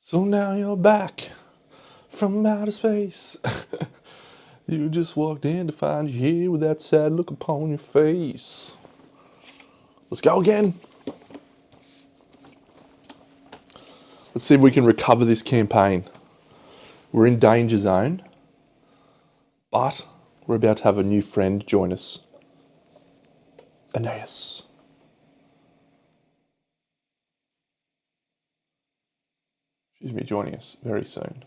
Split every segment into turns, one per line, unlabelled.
So now you're back from outer space. You just walked in to find you here with that sad look upon your face. Let's go again. Let's see if we can recover this campaign. We're in danger zone, but we're about to have a new friend join us. Aeneas. She's going to be joining us very soon,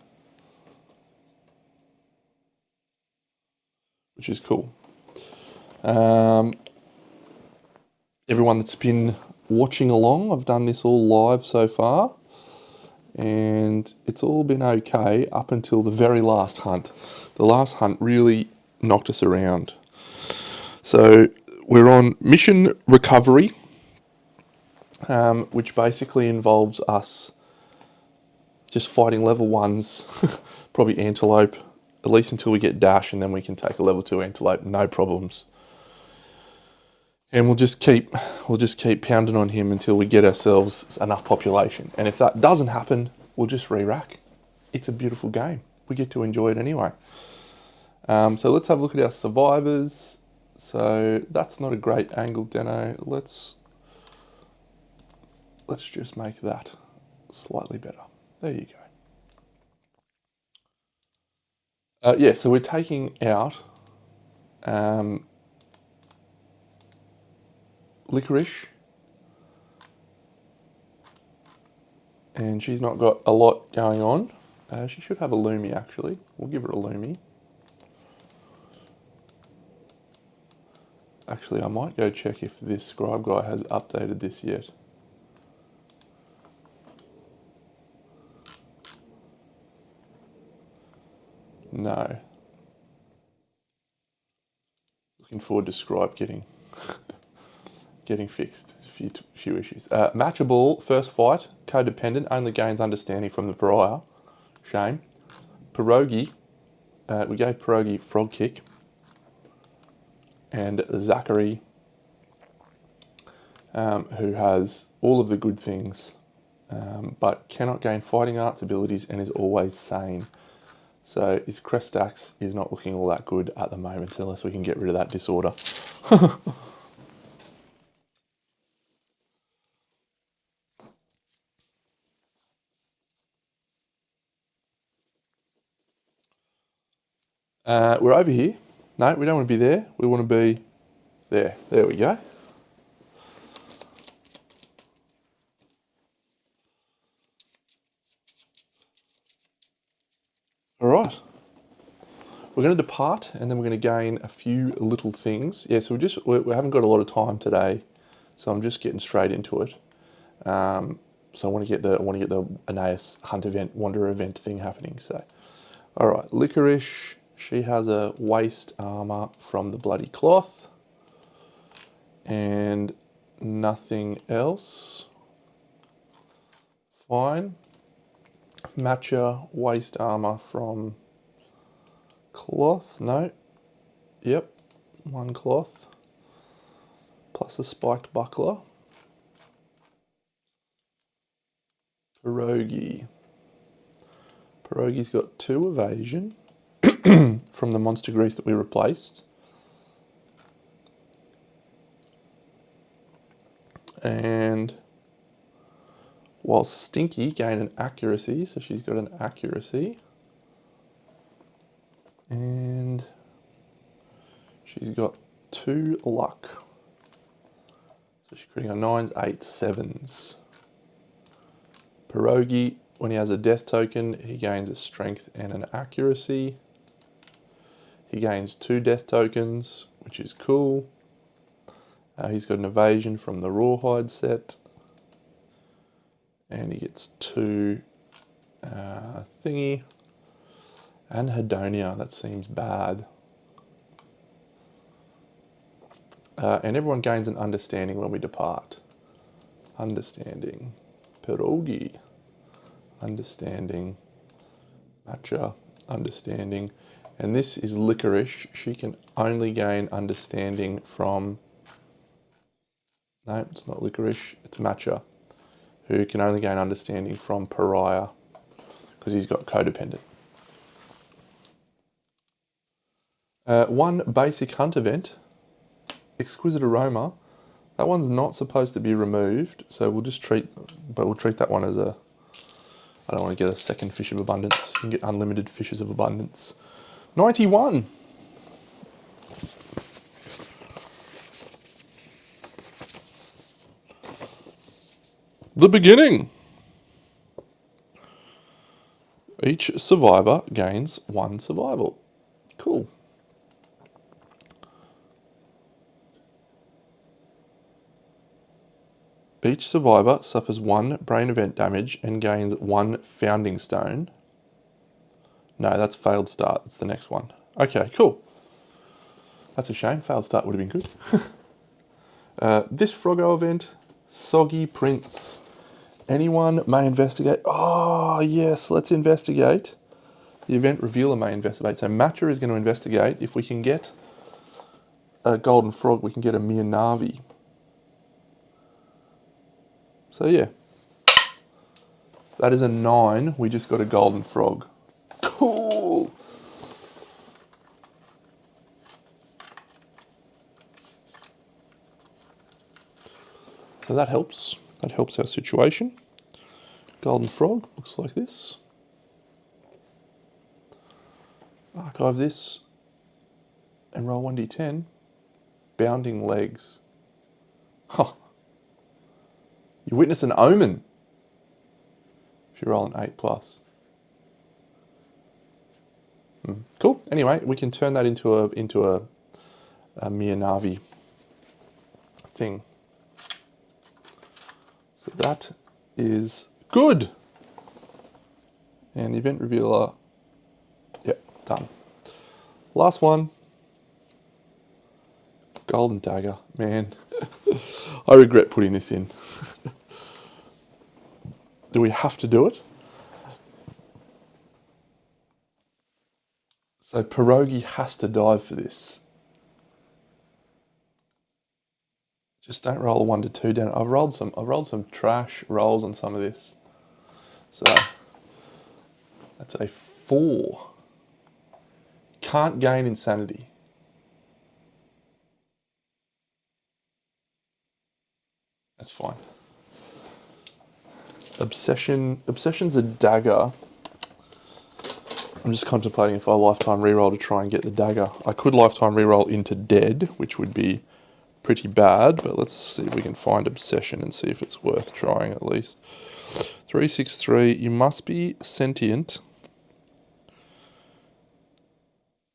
which is cool. Everyone that's been watching along, I've done this all live so far, and it's all been okay up until the very last hunt. The last hunt really knocked us around. So we're on mission recovery, which basically involves us just fighting level ones, probably antelope, at least until we get dash, and then we can take a level 2 antelope, no problems. And we'll just keep pounding on him until we get ourselves enough population. And if that doesn't happen, we'll just re-rack. It's a beautiful game. We get to enjoy it anyway. So let's have a look at our survivors. So that's not a great angle, Deno. Let's just make that slightly better. There you go. Yeah, so we're taking out Licorice, and she's not got a lot going on. She should have a Lumi actually. We'll give her a Lumi. Actually, I might go check if this scribe guy has updated this yet. No. Looking forward to scribe getting fixed. A few issues. Matchable, first fight, codependent, only gains understanding from the pariah. Shame. Pierogi, we gave Pierogi frog kick. And Zachary, who has all of the good things, but cannot gain fighting arts abilities and is always sane. So his crest stacks is not looking all that good at the moment unless we can get rid of that disorder. We're over here. No, we don't want to be there. We want to be there. There we go. All right. We're going to depart, and then we're going to gain a few little things. Yeah, so we haven't got a lot of time today, so I'm just getting straight into it. So I want to get the Aeneas hunt event, wander event thing happening. So, all right, Licorice. She has a waist armor from the bloody cloth, and nothing else. Fine. Matcha waist armor from cloth. No. Yep. One cloth. Plus a spiked buckler. Pierogi. Pierogi's got 2 evasion from the monster grease that we replaced. And while Stinky gained an accuracy, so she's got an accuracy. And she's got 2 luck. So she's creating a 9s, 8s, 7s. Pierogi, when he has a death token, he gains a strength and an accuracy. He gains 2 death tokens, which is cool. He's got an evasion from the rawhide set. And he gets 2 thingy. And Hedonia, that seems bad. And everyone gains an understanding when we depart. Understanding. Pierogi. Understanding. Matcha. Understanding. And this is Licorice. She can only gain understanding from... No, it's not Licorice. It's Matcha, who can only gain understanding from Pariah. because he's got codependent. One basic hunt event, exquisite aroma. That one's not supposed to be removed, so we'll treat that one as a, I don't want to get a second fish of abundance. You can get unlimited fishes of abundance. 91. The beginning. Each survivor gains 1 survival. Cool. Each survivor suffers 1 brain event damage and gains 1 founding stone. No, that's failed start. That's the next one. Okay, cool. That's a shame. Failed start would have been good. This Froggo event, Soggy Prince. Anyone may investigate. Oh, yes, let's investigate. The event revealer may investigate. So Matcha is going to investigate. If we can get a golden frog, we can get a Mianavi. So yeah, that is a 9. We just got a golden frog. Cool. So that helps. That helps our situation. Golden frog looks like this. Archive this and roll 1d10. Bounding legs. Huh. You witness an omen if you roll an 8+. Cool. Anyway, we can turn that into a Mianavi thing. So that is good. And the event revealer, yep, done. Last one. Golden dagger. Man, I regret putting this in. Do we have to do it? So Pierogi has to dive for this. Just don't roll a 1 to 2 down. I've rolled some trash rolls on some of this. So that's a 4. Can't gain insanity. That's fine. Obsession's a dagger. I'm just contemplating if I lifetime reroll to try and get the dagger. I could lifetime reroll into dead, which would be pretty bad, but let's see if we can find obsession and see if it's worth trying at least. 363, you must be sentient.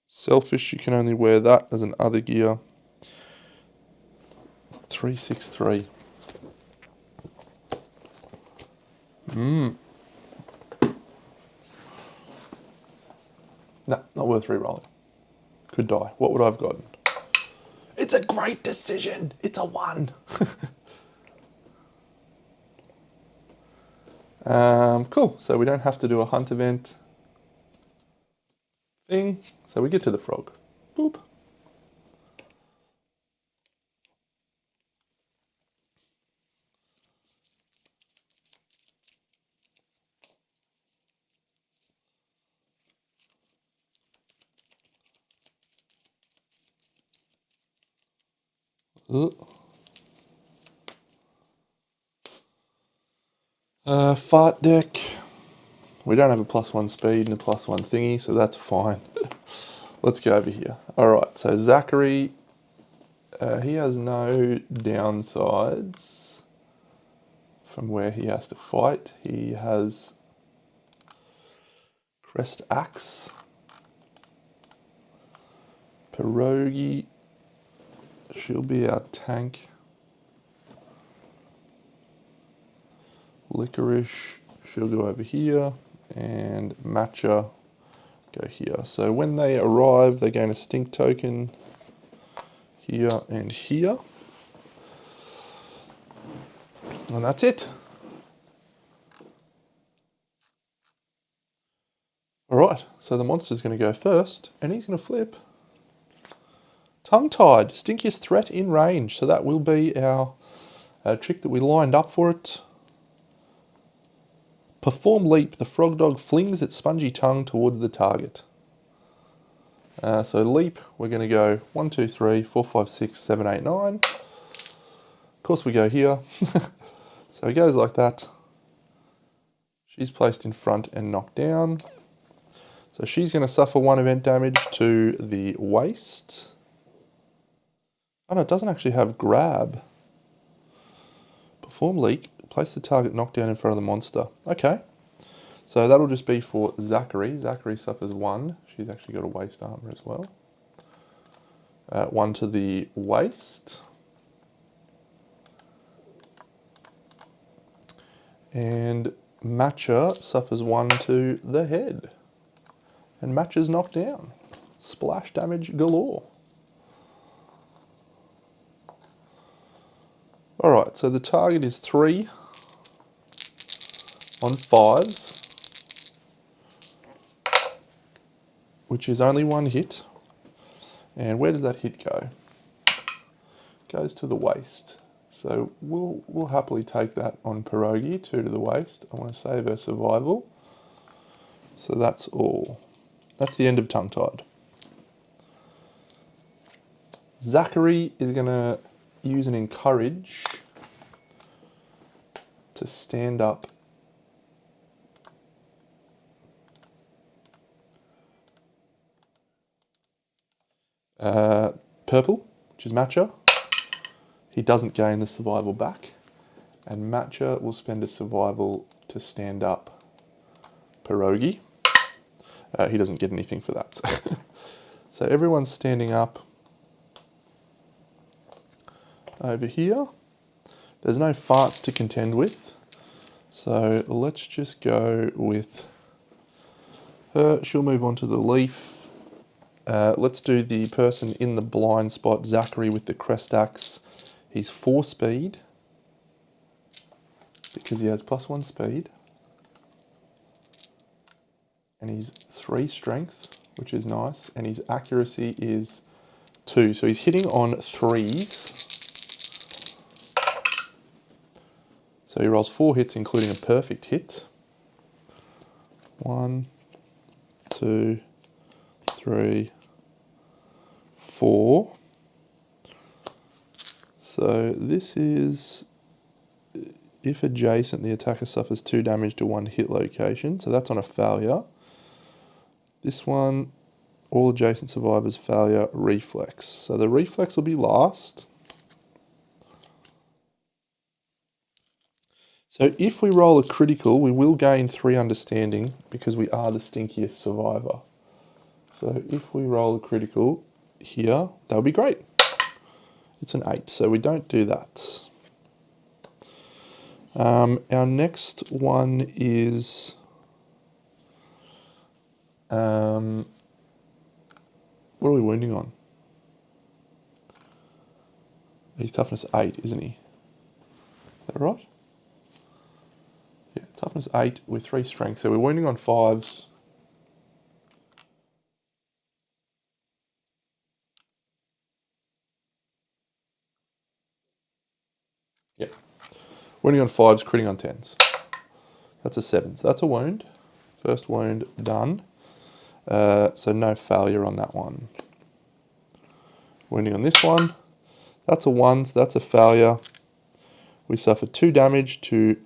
Selfish, you can only wear that as an other gear. 363. No, not worth re-rolling. Could die. What would I have gotten? It's a great decision. It's a 1. Cool. So we don't have to do a hunt event thing. So we get to the frog. Boop. Fart deck. We don't have a +1 speed and a +1 thingy, so that's fine. Let's go over here. All right, so Zachary, he has no downsides from where he has to fight. He has Crest Axe, Pierogi, she'll be our tank. Licorice, she'll go over here, and Matcha go here. So when they arrive, they gain a stink token here and here. And that's it. Alright, so the monster's going to go first, and he's going to flip. Tongue-tied, stinkiest threat in range. So that will be our trick that we lined up for it. Perform leap. The Frogdog flings its spongy tongue towards the target. So leap, we're going to go 1, 2, 3, 4, 5, 6, 7, 8, 9. Of course we go here. So it goes like that. She's placed in front and knocked down. So she's going to suffer 1 event damage to the waist. Oh no, it doesn't actually have grab. Perform leap. Place the target knockdown in front of the monster. Okay. So that'll just be for Zachary. Zachary suffers 1. She's actually got a waist armor as well. 1 to the waist. And Matcha suffers 1 to the head. And Matcha's knocked down. Splash damage galore. Alright, so the target is 3 on 5s, which is only 1 hit. And where does that hit go? Goes to the waist. So we'll happily take that on Pierogi, 2 to the waist. I want to save her survival. So that's all. That's the end of Tongue Tied. Zachary is going to use an encourage to stand up purple, which is Matcha. He doesn't gain the survival back. And Matcha will spend a survival to stand up Pierogi. He doesn't get anything for that. So everyone's standing up over here. There's no farts to contend with. So let's just go with her. She'll move on to the leaf. Let's do the person in the blind spot, Zachary with the crest axe. He's 4 speed because he has +1 speed. And he's 3 strength, which is nice. And his accuracy is 2. So he's hitting on 3s. So he rolls 4 hits, including a perfect hit. 1, 2, 3, 4. So this is, if adjacent, the attacker suffers 2 damage to 1 hit location. So that's on a failure. This one, all adjacent survivors failure, reflex. So the reflex will be last. So if we roll a critical, we will gain 3 understanding because we are the stinkiest survivor. So if we roll a critical here, that would be great. It's an 8, so we don't do that. Our next one is what are we wounding on? He's toughness 8, isn't he? Is that right? Yeah, toughness 8 with 3 strength. So we're wounding on 5s. Yeah. Wounding on 5s, critting on 10s. That's a 7. So that's a wound. First wound done. So no failure on that one. Wounding on this one. That's a 1, so that's a failure. We suffer 2 damage to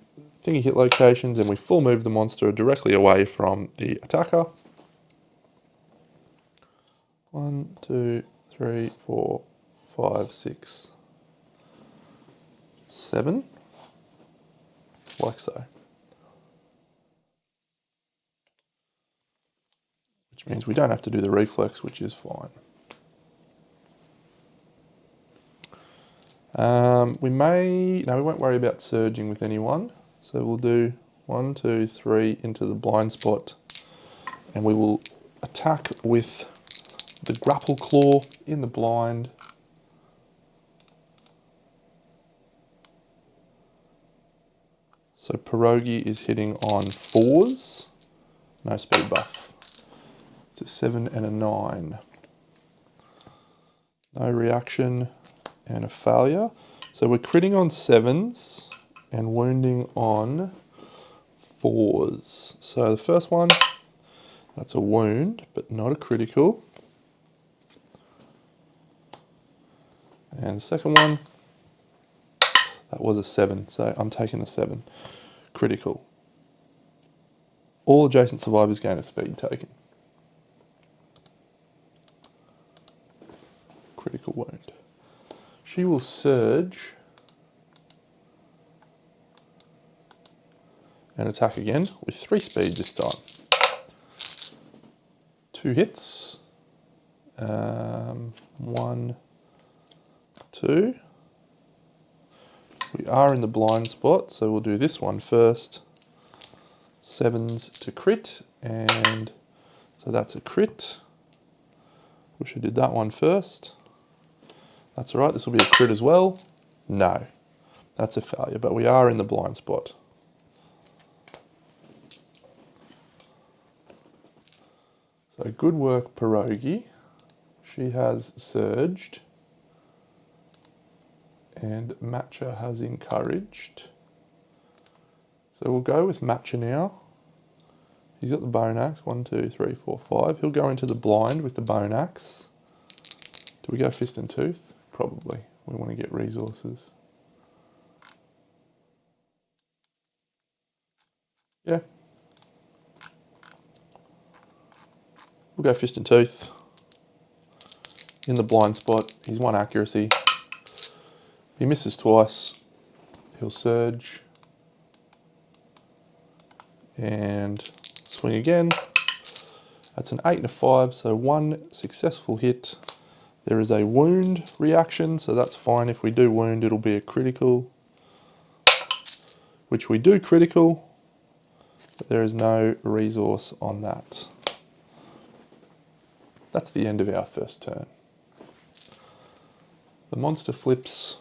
thingy hit locations and we full move the monster directly away from the attacker. 1, 2, 3, 4, 5, 6, 7. Like so. Which means we don't have to do the reflex, which is fine. We won't worry about surging with anyone. So we'll do 1, 2, 3 into the blind spot. And we will attack with the grapple claw in the blind. So Pierogi is hitting on 4s. No speed buff. It's a 7 and a 9. No reaction and a failure. So we're critting on 7s and wounding on 4s. So the first one, that's a wound, but not a critical. And the second one, that was a 7, so I'm taking the 7. Critical. All adjacent survivors gain a speed token. Critical wound. She will surge and attack again with 3 speed this time. 2 hits. 1, 2. We are in the blind spot, so we'll do this one first. 7s to crit, and so that's a crit. Wish I did that one first. That's all right, this will be a crit as well. No, that's a failure, but we are in the blind spot. So good work, Pierogi. She has surged. And Matcha has encouraged. So we'll go with Matcha now. He's got the bone axe. 1, 2, 3, 4, 5. He'll go into the blind with the bone axe. Do we go fist and tooth? Probably. We want to get resources. Yeah. We'll go fist and tooth. In the blind spot. He's 1 accuracy. He misses twice. He'll surge. And swing again. That's an 8 and a 5, so 1 successful hit. There is a wound reaction, so that's fine. If we do wound, it'll be a critical, which we do critical, but there is no resource on that. That's the end of our first turn. The monster flips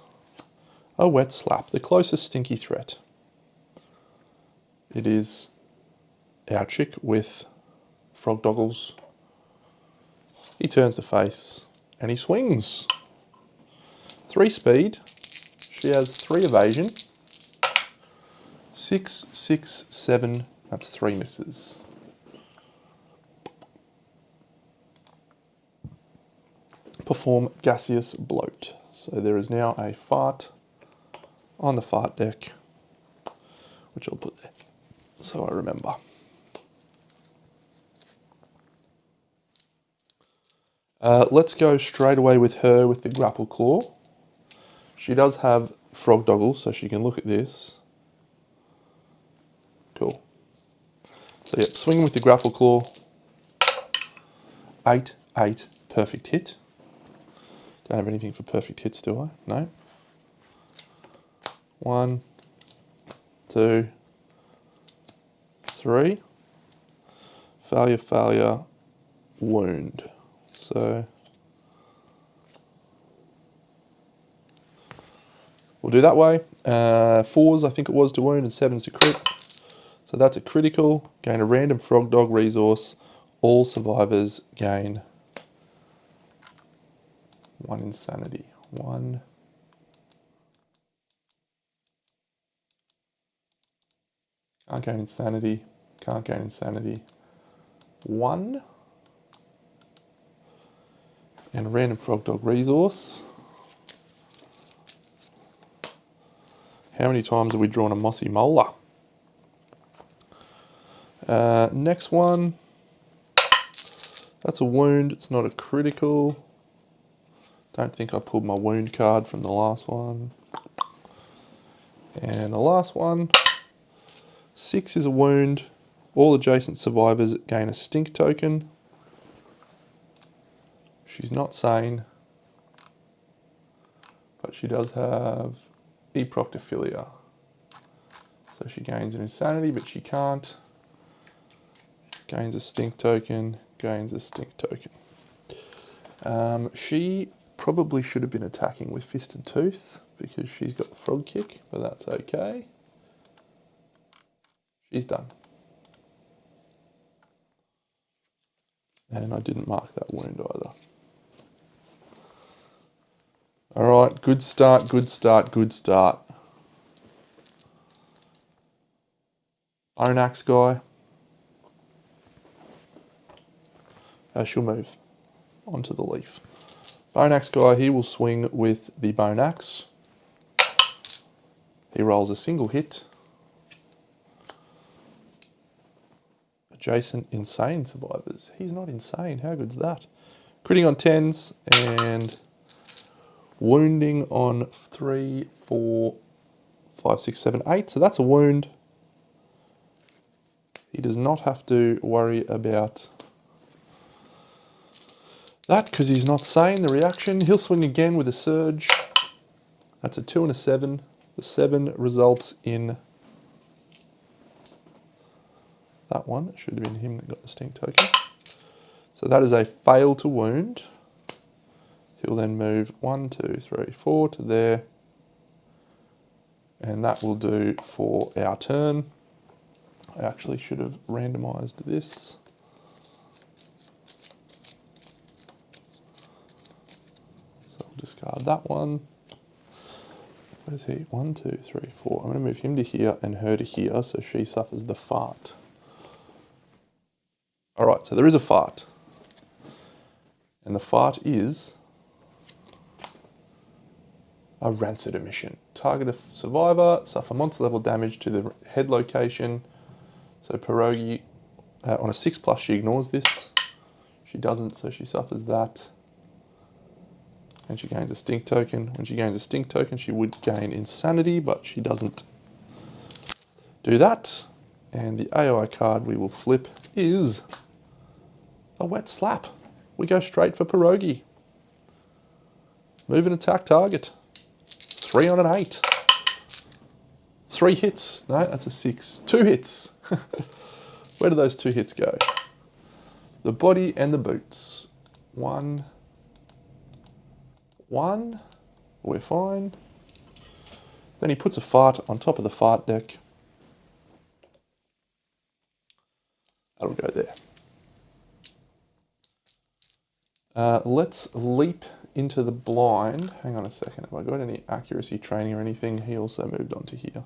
a wet slap, the closest stinky threat. It is our chick with frog doggles. He turns to face and he swings. 3 speed. She has 3 evasion. 6, 6, 7. That's 3 misses. Perform gaseous bloat. So there is now a fart on the fart deck, which I'll put there so I remember. Let's go straight away with her with the grapple claw. She does have frog doggles, so she can look at this. Cool. So yep, swinging with the grapple claw. 8, 8, perfect hit. Don't have anything for perfect hits, do I? No. 1, 2, 3. Failure, failure, wound. So we'll do that way. 4s, I think it was, to wound, and 7s to crit. So that's a critical. Gain a random frog dog resource. All survivors gain 1 insanity. 1. Can't gain insanity. Can't gain insanity. 1. And a random frog dog resource. How many times have we drawn a mossy molar? Next one. That's a wound. It's not a critical. Don't think I pulled my wound card from the last one. And the last one. 6 is a wound. All adjacent survivors gain a stink token. She's not sane, but she does have eproctophilia. So she gains an insanity, but she can't. Gains a stink token, gains a stink token. She probably should have been attacking with fist and tooth because she's got the frog kick, but that's okay. She's done. And I didn't mark that wound either. All right, good start, good start, good start. Bone axe guy. She'll move onto the leaf. Bone axe guy, he will swing with the bone axe. He rolls a single hit. Adjacent insane survivors. He's not insane. How good's that? Critting on 10s and wounding on 3, 4, 5, 6, 7, 8. So that's a wound. He does not have to worry about that because he's not sane. The reaction, he'll swing again with a surge. That's a 2 and a 7. The 7 results in that one. It should have been him that got the stink token. So that is a fail to wound. He'll then move 1, 2, 3, 4 to there. And that will do for our turn. I actually should have randomized this. So I'll discard that one. Where is he? 1, 2, 3, 4. I'm going to move him to here and her to here so she suffers the fart. Alright, so there is a fart. And the fart is a rancid emission. Target a survivor, suffer monster level damage to the head location. So Pierogi, on a 6+, she ignores this. She doesn't, so she suffers that. And she gains a stink token. When she gains a stink token, she would gain insanity, but she doesn't do that. And the AOI card we will flip is a wet slap. We go straight for Pierogi. Move and attack target. 3 on an 8. 3 hits. No, that's a 6. 2 hits. Where do those 2 hits go? The body and the boots. 1. We're fine. Then he puts a fart on top of the fart deck. That'll go there. Let's leap into the blind. Hang on a second. Have I got any accuracy training or anything? He also moved on to here.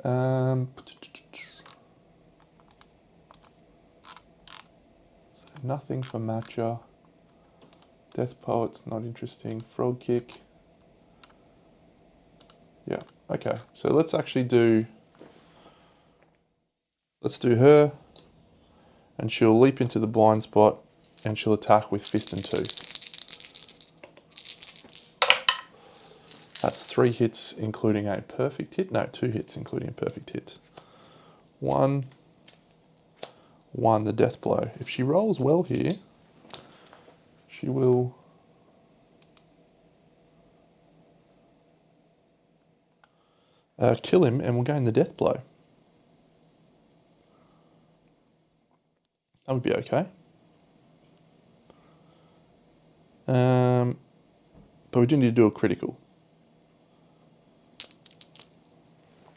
So nothing for Matcha. Death Poet's not interesting. Frog Kick. Yeah, okay. So let's actually do... Let's do her. And she'll leap into the blind spot and she'll attack with fist and tooth. That's 3 hits including a perfect hit. No, 2 hits including a perfect hit. 1, the death blow. If she rolls well here, she will kill him and we'll gain the death blow. That would be okay. But we do need to do a critical.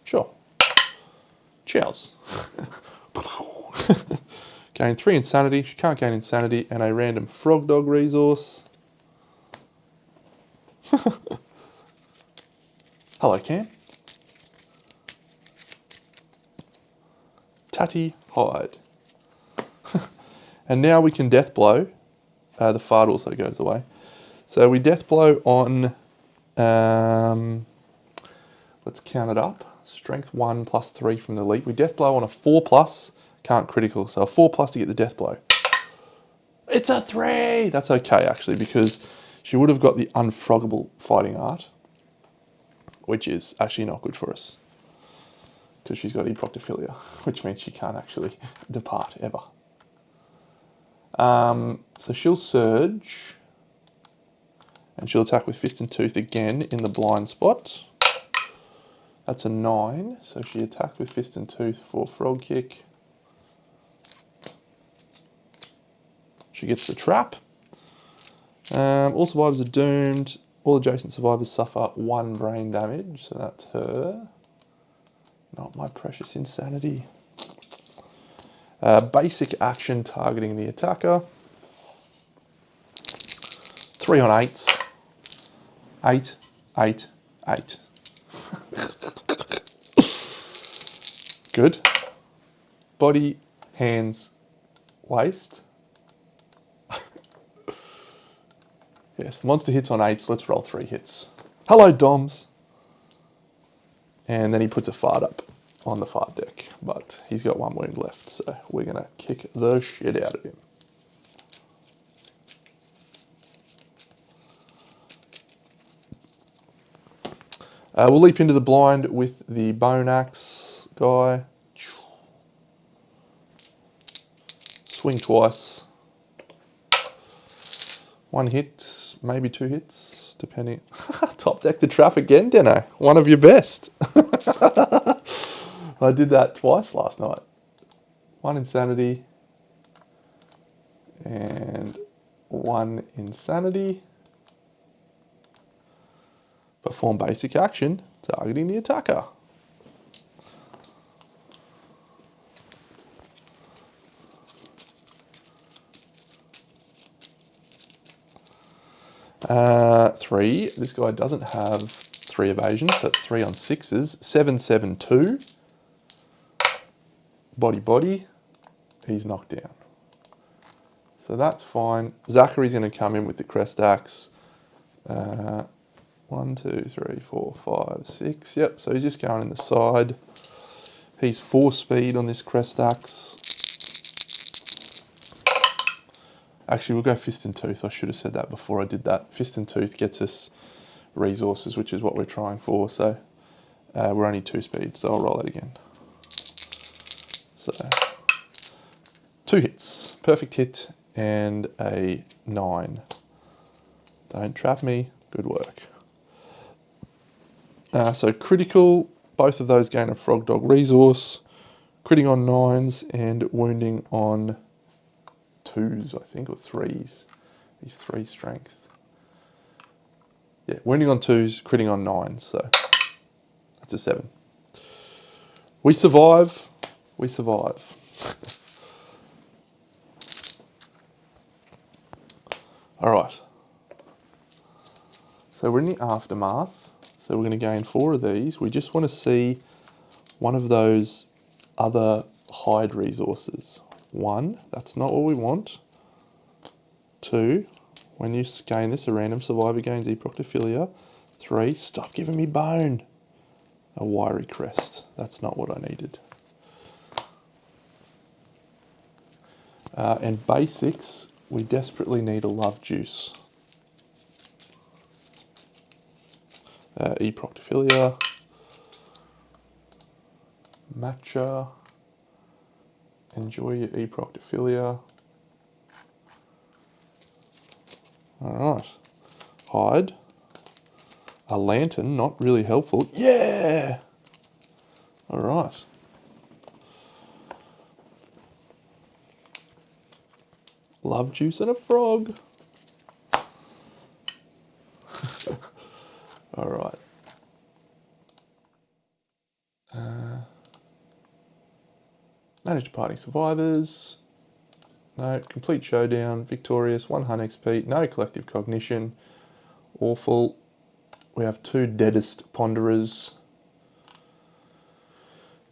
Sure. Cheers. Gain 3 insanity. She can't gain insanity and a random Frogdog resource. Hello, Cam. Tatty hide. And now we can death blow. The fart also goes away. So we death blow on, let's count it up. Strength 1 plus 3 from the leap. We death blow on a 4+, can't critical. So a 4+ to get the death blow. It's a 3! That's okay actually because she would have got the unfroggable fighting art, which is actually not good for us. Because she's got eproctophilia, which means she can't actually depart ever. So she'll surge, and she'll attack with fist and tooth again in the blind spot. That's a 9, so she attacked with fist and tooth for frog kick. She gets the trap. All survivors are doomed. All adjacent survivors suffer 1 brain damage, so that's her. Not my precious insanity. Basic action targeting the attacker. 3 on 8s. 8, 8, 8. Good. Body, hands, waist. Yes, the monster hits on 8s. Let's roll 3 hits. Hello, Doms. And then he puts a fart up on the fart deck, but he's got 1 wound left, so we're going to kick the shit out of him. We'll leap into the blind with the bone axe guy. Swing twice. 1 hit, maybe 2 hits, depending. Top deck the trap again, Deno. One of your best. I did that twice last night. 1 insanity and 1 insanity. Perform basic action, targeting the attacker. Three. This guy doesn't have 3 evasions, so it's 3 on 6s. 7, 7, 2. Body, body. He's knocked down. So that's fine. Zachary's going to come in with the crest axe. 1, 2, 3, 4, 5, 6. Yep, so he's just going in the side. He's 4 speed on this crest axe. Actually, we'll go fist and tooth. I should have said that before I did that. Fist and tooth gets us resources, which is what we're trying for. So we're only 2 speed, so I'll roll that again. So 2 hits, perfect hit, and a 9. Don't trap me. Good work. So critical, both of those gain a Frogdog resource. Critting on 9s and wounding on 2s, I think, or 3s. He's 3 strength. Yeah, wounding on 2s, critting on 9s, so that's a 7. We survive. We survive. All right. So we're in the aftermath. So we're going to gain 4 of these. We just want to see one of those other hide resources. 1, that's not what we want. 2, when you gain this, a random survivor gains eproctophilia. 3, stop giving me bone. A wiry crest. That's not what I needed. And basics, we desperately need a love juice. Eproctophilia. Matcha. Enjoy your eproctophilia. Alright. Hide. A lantern, not really helpful. Yeah! Alright. Love juice and a frog. Alright. Manage party survivors. No. Complete showdown. Victorious. 100 XP. No collective cognition. Awful. We have 2 deadest ponderers.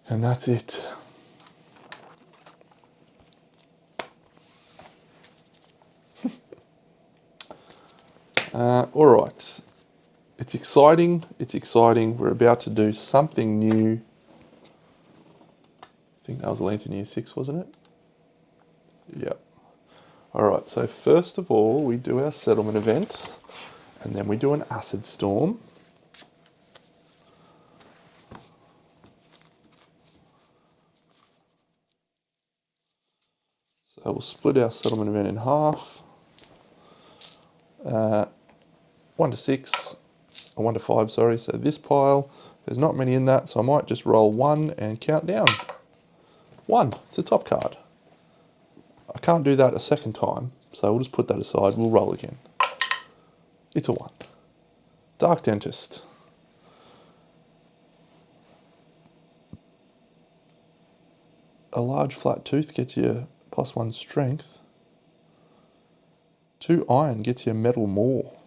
And that's it. Alright. It's exciting. It's exciting. We're about to do something new. I think that was Lantern Year 6, wasn't it? Yep. Alright, so first of all, we do our settlement event, and then we do an acid storm. So we'll split our settlement event in half. 1 to 6, or 1 to 5, sorry. So this pile, there's not many in that, so I might just roll 1 and count down. 1, it's a top card. I can't do that a second time, so we'll just put that aside. We'll roll again. It's a 1. Dark Dentist. A large flat tooth gets you +1 strength. 2 iron gets you metal more.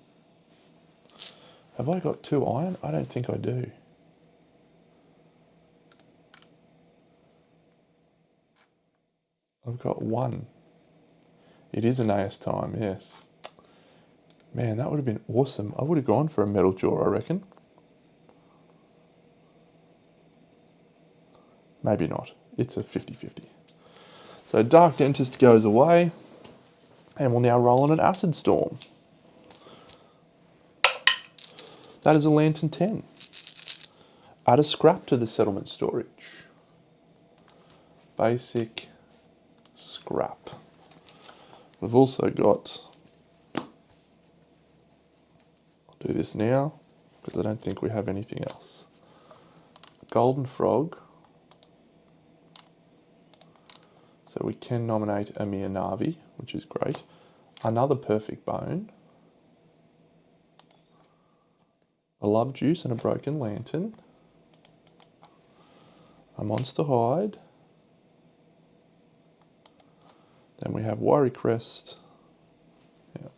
Have I got 2 iron? I don't think I do. I've got one. It is an AS time, yes. Man, that would have been awesome. I would have gone for a metal jaw, I reckon. Maybe not. It's a 50-50. So Dark Dentist goes away, and we'll now roll on an Acid Storm. That is a Lantern 10. Add a scrap to the settlement storage. Basic scrap. We've also got, I'll do this now, because I don't think we have anything else. Golden Frog. So we can nominate a Mia Navi, which is great. Another Perfect Bone. A Love Juice and a Broken Lantern. A Monster Hide. Then we have Worry Crest. Yeah.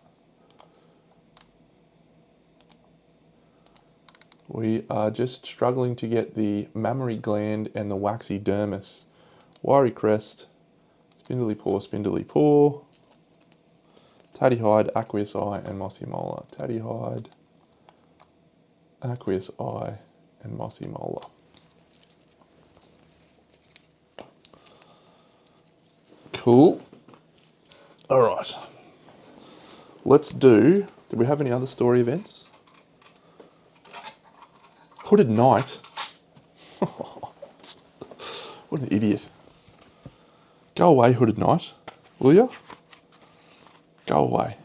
We are just struggling to get the Mammary Gland and the Waxy Dermis. Worry Crest. Spindly Paw, Tatty Hide, Aqueous Eye, and Mossy Molar. Tatty Hide, Aqueous Eye, and Mossy Molar. Cool. All right. Let's do, we have any other story events? Hooded Knight. What an idiot. Go away, Hooded Knight, will you? Go away.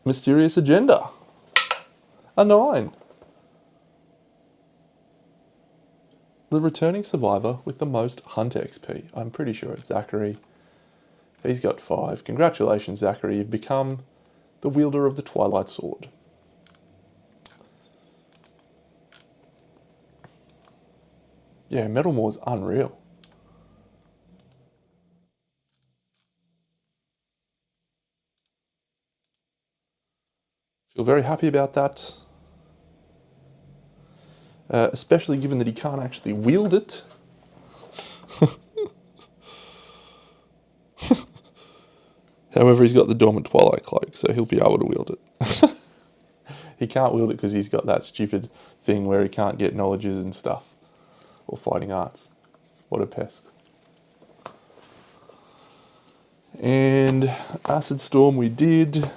Mysterious Agenda. A 9. The returning survivor with the most Hunt XP. I'm pretty sure it's Zachary. He's got 5. Congratulations, Zachary. You've become the wielder of the Twilight Sword. Yeah, Metal Moore's unreal. Feel very happy about that. Especially given that he can't actually wield it. However, he's got the Dormant Twilight Cloak, so he'll be able to wield it. He can't wield it because he's got that stupid thing where he can't get knowledges and stuff. Or fighting arts. What a pest. And Acid Storm we did.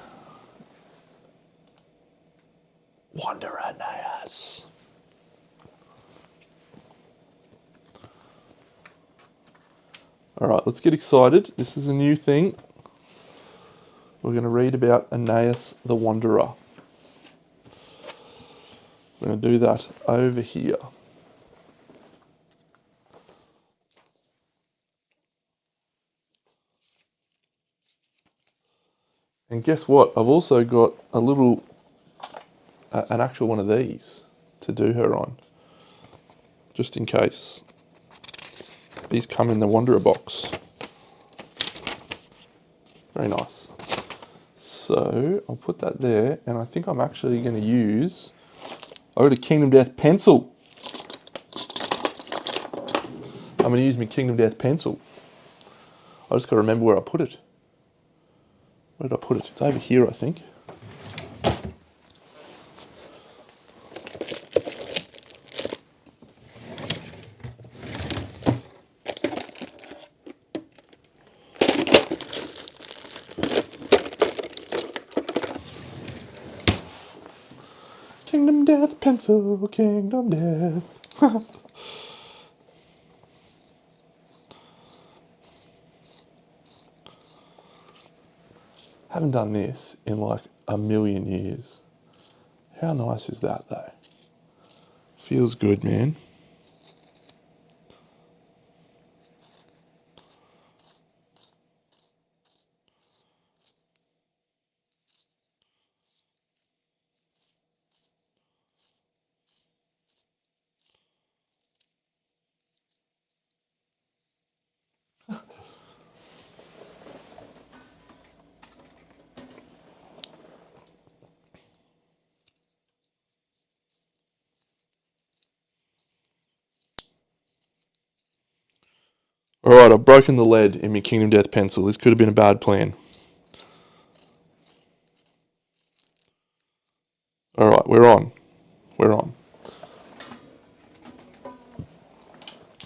Wanderer Naeus. Alright, let's get excited. This is a new thing. We're going to read about Aeneas the Wanderer. We're going to do that over here. And guess what? I've also got a little, an actual one of these to do her on. Just in case. These come in the Wanderer box. Very nice. So I'll put that there, and I think I'm actually going to use Ode to Kingdom Death pencil. I'm going to use my Kingdom Death pencil. I just got to remember where I put it. Where did I put it? It's over here, I think. Kingdom Death pencil, Kingdom Death. Haven't done this in like a million years. How nice is that though? Feels good, man. Alright, I've broken the lead in my Kingdom Death pencil. This could have been a bad plan. Alright, we're on. We're on.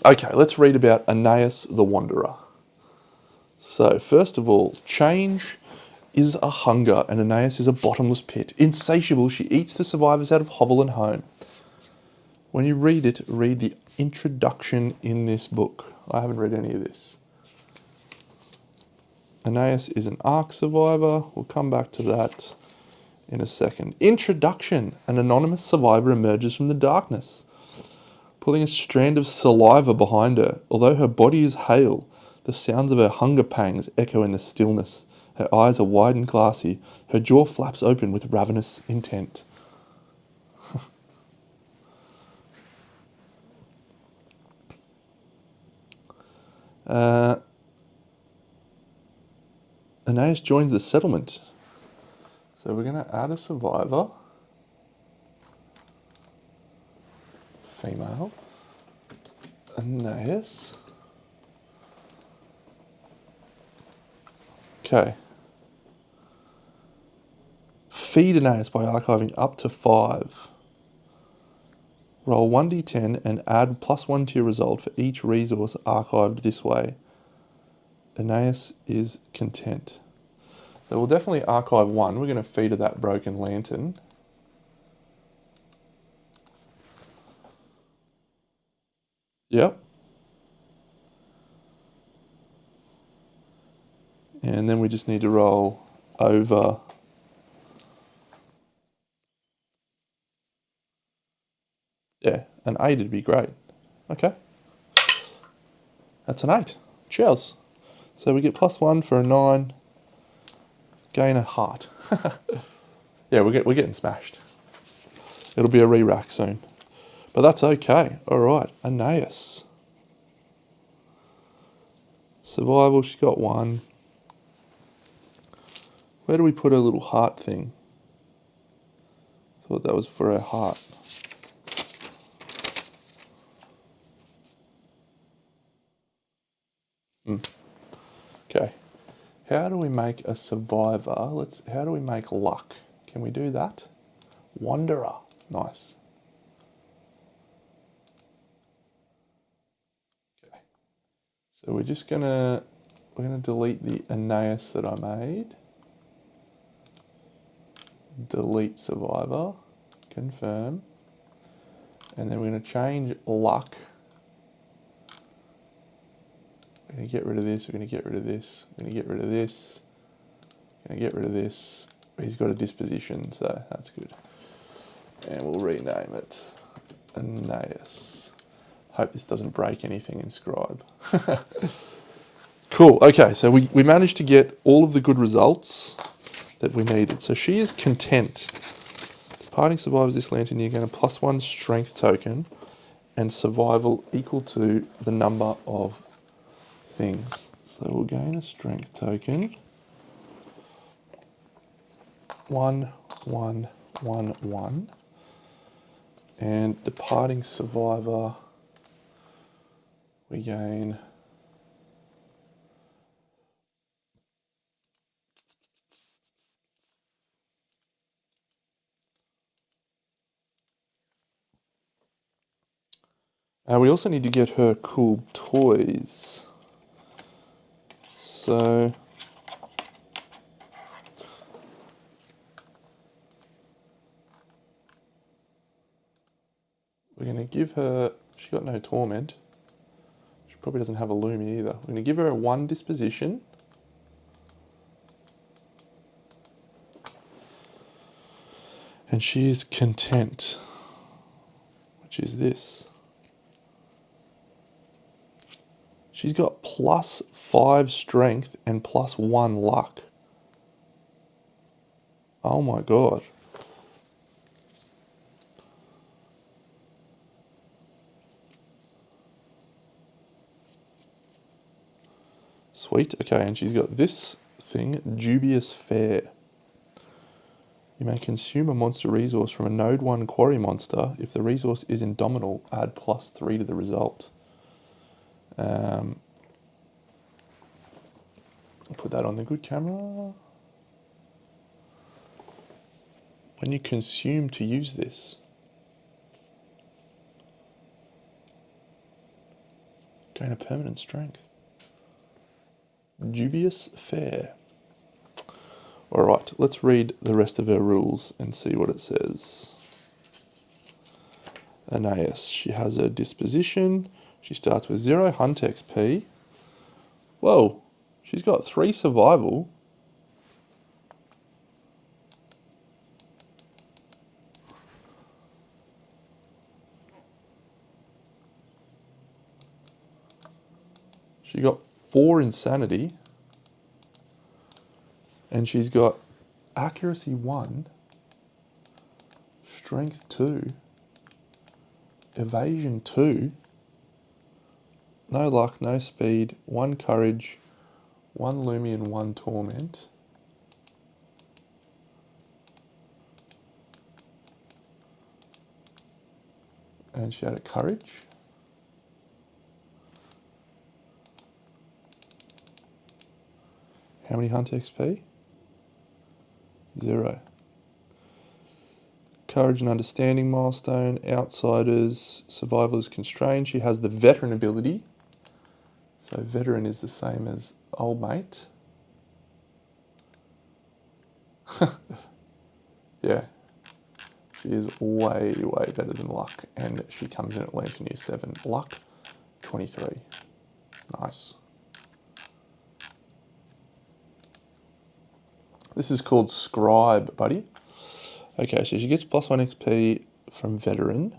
Okay, let's read about Aeneas the Wanderer. So, first of all, change is a hunger, and Aeneas is a bottomless pit. Insatiable, she eats the survivors out of hovel and home. When you read it, read the introduction in this book. I haven't read any of this. Aeneas is an Ark survivor. We'll come back to that in a second. Introduction. An anonymous survivor emerges from the darkness, pulling a strand of saliva behind her. Although her body is hale, the sounds of her hunger pangs echo in the stillness. Her eyes are wide and glassy. Her jaw flaps open with ravenous intent. Aeneas joins the settlement. So we're going to add a survivor. Female. Aeneas. Okay. Feed Aeneas by archiving up to 5. Roll 1d10 and add +1 to your result for each resource archived this way. Aeneas is content. So we'll definitely archive 1. We're going to feed her that broken lantern. Yep. And then we just need to roll over. Yeah, an 8 would be great. Okay. That's an 8. Cheers. So we get +1 for a 9. Gain a heart. Yeah, we're getting smashed. It'll be a re-rack soon. But that's okay. Alright, Aeneas. Survival, she's got 1. Where do we put her little heart thing? Thought that was for her heart. Okay. How do we make a survivor? How do we make luck? Can we do that? Wanderer. Nice. Okay. So we're gonna delete the Aeneas that I made. Delete survivor. Confirm. And then we're gonna change luck. We're going to get rid of this, we're going to get rid of this, we're going to get rid of this, we're going to get rid of this. He's got a disposition, so that's good. And we'll rename it Aeneas. Hope this doesn't break anything in Scribe. Cool, okay, so we managed to get all of the good results that we needed. So she is content. Departing survivors this lantern, you're going to +1 strength token and survival equal to the number of things. So we'll gain a strength token. 1, 1, 1, 1. And departing survivor, we gain we also need to get her cool toys. So we're going to give her, she got no torment. She probably doesn't have a Lumi either. We're going to give her a 1 disposition. And she is content, which is this. She's got +5 strength and +1 luck. Oh my god. Sweet. Okay, and she's got this thing, dubious fare. You may consume a monster resource from a node 1 quarry monster. If the resource is indomitable, add +3 to the result. I'll put that on the good camera. When you consume to use this, gain a permanent strength. Dubious fare. Alright, let's read the rest of her rules and see what it says. Aeneas, she has a disposition. She starts with 0 hunt XP. Whoa, she's got 3 survival. She got 4 insanity. And she's got accuracy 1, strength 2, evasion 2, no luck, no speed, 1 courage, 1 lumi and 1 torment. And she had a courage. How many hunt XP? 0. Courage and understanding milestone, outsiders, survival is constrained. She has the veteran ability. So veteran is the same as old mate. Yeah. She is way, way better than luck. And she comes in at Lantern Year 7. Luck, 23. Nice. This is called Scribe, buddy. Okay, so she gets +1 XP from Veteran.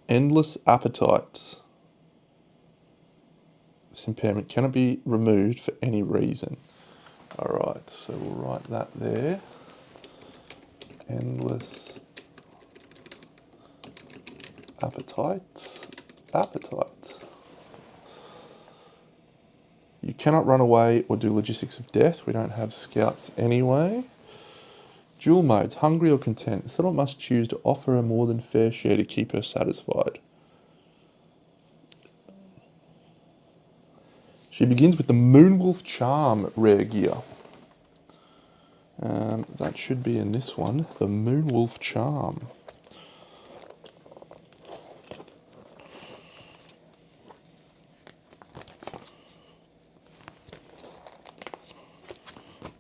Endless Appetite. This impairment cannot be removed for any reason. Alright, so we'll write that there. Endless Appetite. Appetite. You cannot run away or do logistics of death. We don't have scouts anyway. Dual modes, hungry or content. The settlement must choose to offer her more than fair share to keep her satisfied. She begins with the Moonwolf Charm rare gear. That should be in this one, the Moonwolf Charm.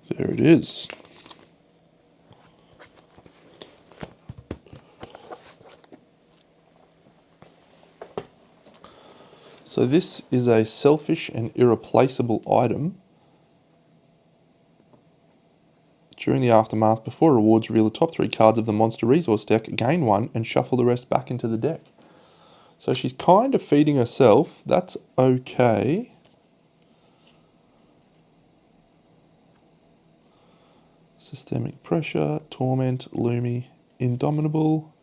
There it is. So this is a selfish and irreplaceable item. During the aftermath, before rewards, reveal the top 3 cards of the monster resource deck, gain 1, and shuffle the rest back into the deck. So she's kind of feeding herself. That's okay. Systemic Pressure, Torment, Lumi, Indomitable.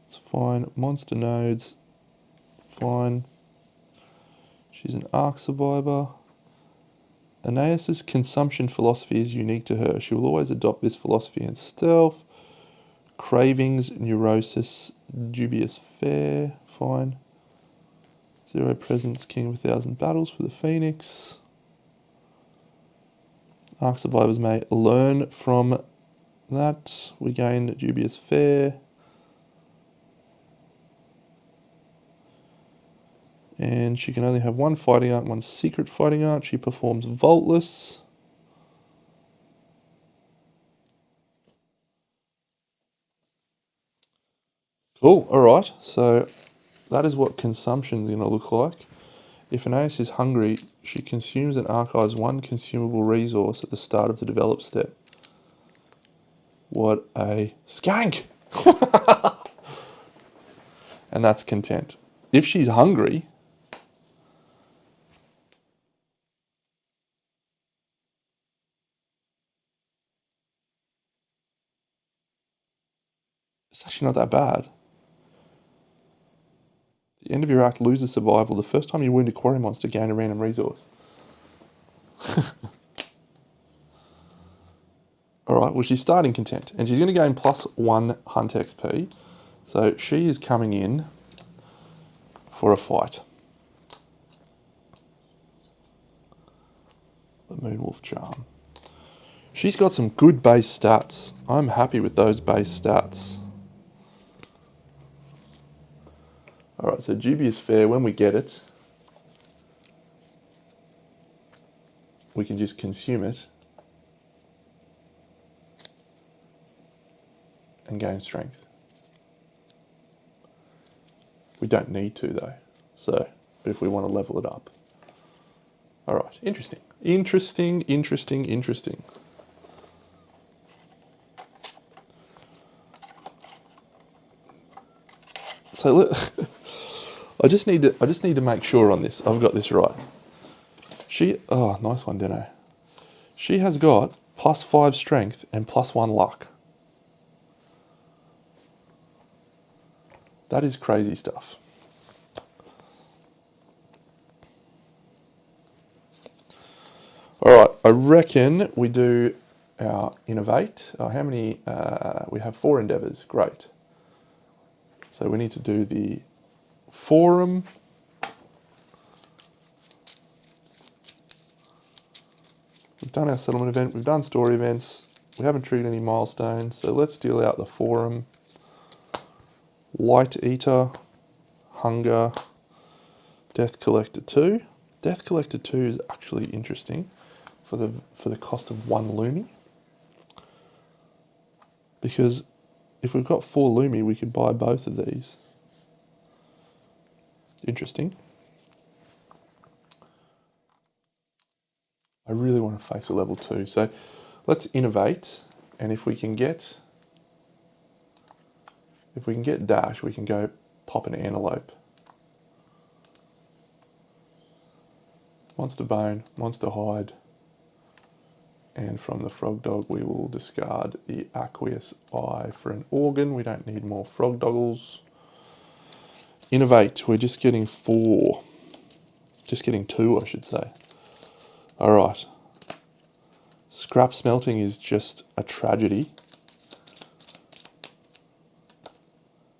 It's fine. Monster Nodes, fine. She's an Ark Survivor. Aeneas' consumption philosophy is unique to her. She will always adopt this philosophy in stealth. Cravings, Neurosis, Dubious Fare, fine. 0 presence, King of 1,000 battles for the Phoenix. Ark survivors may learn from that. We gain Dubious Fare. And she can only have 1 fighting art, 1 secret fighting art. She performs Vaultless. Cool, alright. So that is what consumption is going to look like. If an ace is hungry, she consumes and archives 1 consumable resource at the start of the develop step. What a skank! And that's content. If she's hungry, it's actually not that bad. At the end of your act, lose a survival. The first time you wound a quarry monster, gain a random resource. Alright, well she's starting content. And she's going to gain +1 hunt XP. So she is coming in for a fight. Moonwolf Charm. She's got some good base stats. I'm happy with those base stats. Alright, so Dubious Fair, when we get it, we can just consume it and gain strength. We don't need to though, so, but if we want to level it up. Alright, interesting. Interesting. So look, I just need to make sure on this. I've got this right. Oh, nice one, Deno. She has got +5 strength and +1 luck. That is crazy stuff. All right, I reckon we do our innovate. How many? We have 4 endeavors. Great. So we need to do the forum. We've done our settlement event. We've done story events. We haven't triggered any milestones. So let's deal out the forum. Light Eater, Hunger, Death Collector 2. Death Collector 2 is actually interesting for the cost of 1 Lumi. Because if we've got 4 Lumi, we could buy both of these. Interesting. I really want to face a level 2. So let's innovate, and if we can get dash, we can go pop an antelope. Monster bone, monster hide, and from the Frogdog we will discard the aqueous eye for an organ. We don't need more Frogdoggles. Innovate, we're just getting 4. Just getting 2, I should say. Alright. Scrap smelting is just a tragedy.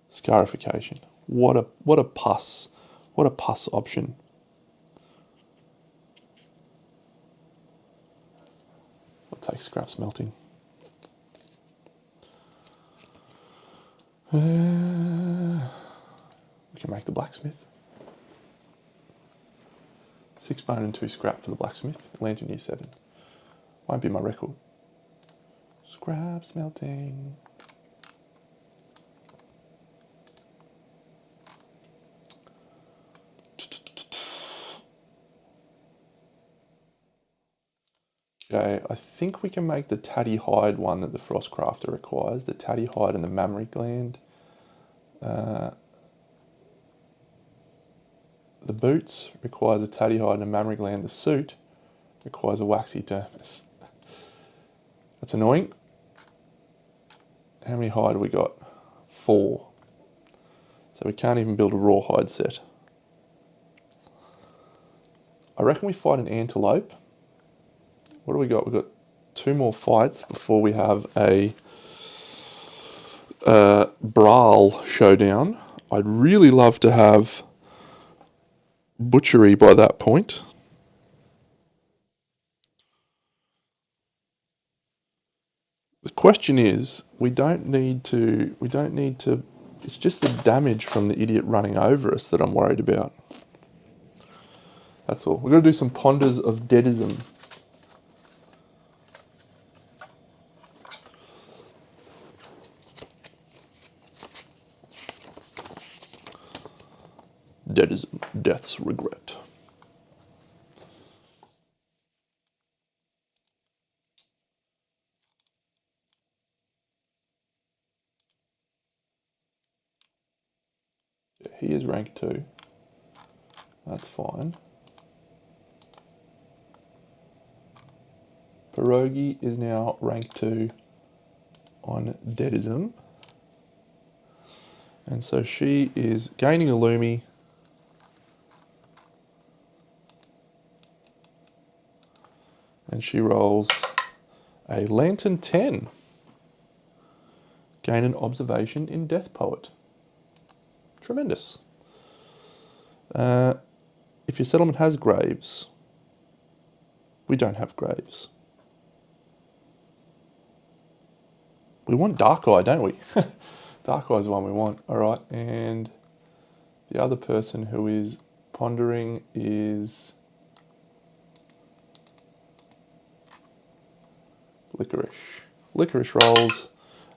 Scarification. What a pus. What a pus option. I'll take scrap smelting. We can make the blacksmith. 6 bone and 2 scrap for the blacksmith. Lantern year 7. Won't be my record. Scrap smelting. Okay, I think we can make the tatty hide one that the Frostcrafter requires. The tatty hide and the mammary gland. The boots requires a tatty hide and a mammary gland. The suit requires a waxy dermis. That's annoying. How many hide have we got? 4. So we can't even build a rawhide set. I reckon we fight an antelope. What do we got? We've got 2 more fights before we have a Brawl showdown. I'd really love to have butchery by that point. The question is, we don't need to, it's just the damage from the idiot running over us that I'm worried about. That's all. We're going to do some Ponders of Deadism. Deadism, Death's Regret. Yeah, he is rank 2. That's fine. Pierogi is now rank 2 on Deadism. And so she is gaining a Lumi. And she rolls a Lantern 10. Gain an observation in Death Poet. Tremendous. If your settlement has graves, We don't have Graves. We want Dark Eye, don't we? Dark Eye is the one we want. All right, and the other person who is pondering is Licorice. Licorice rolls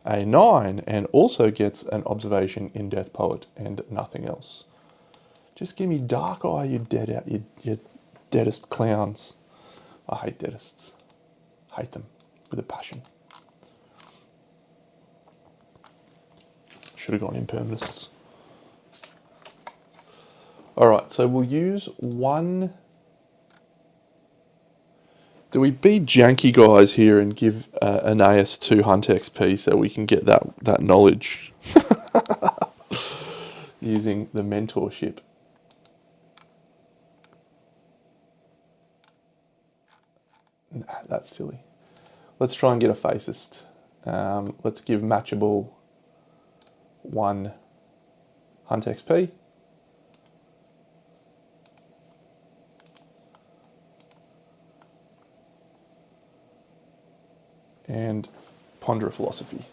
a 9 and also gets an observation in Death Poet and nothing else. Just give me Dark Eye, you deadest clowns. I hate deadists. Hate them with a passion. Should have gone impermanents. Alright, so we'll use one. Do we be janky guys here and give an AS2 Hunt XP so we can get that knowledge using the mentorship? Nah, that's silly. Let's try and get a Facist. Let's give Matchable 1 Hunt XP. And Ponder a Philosophy.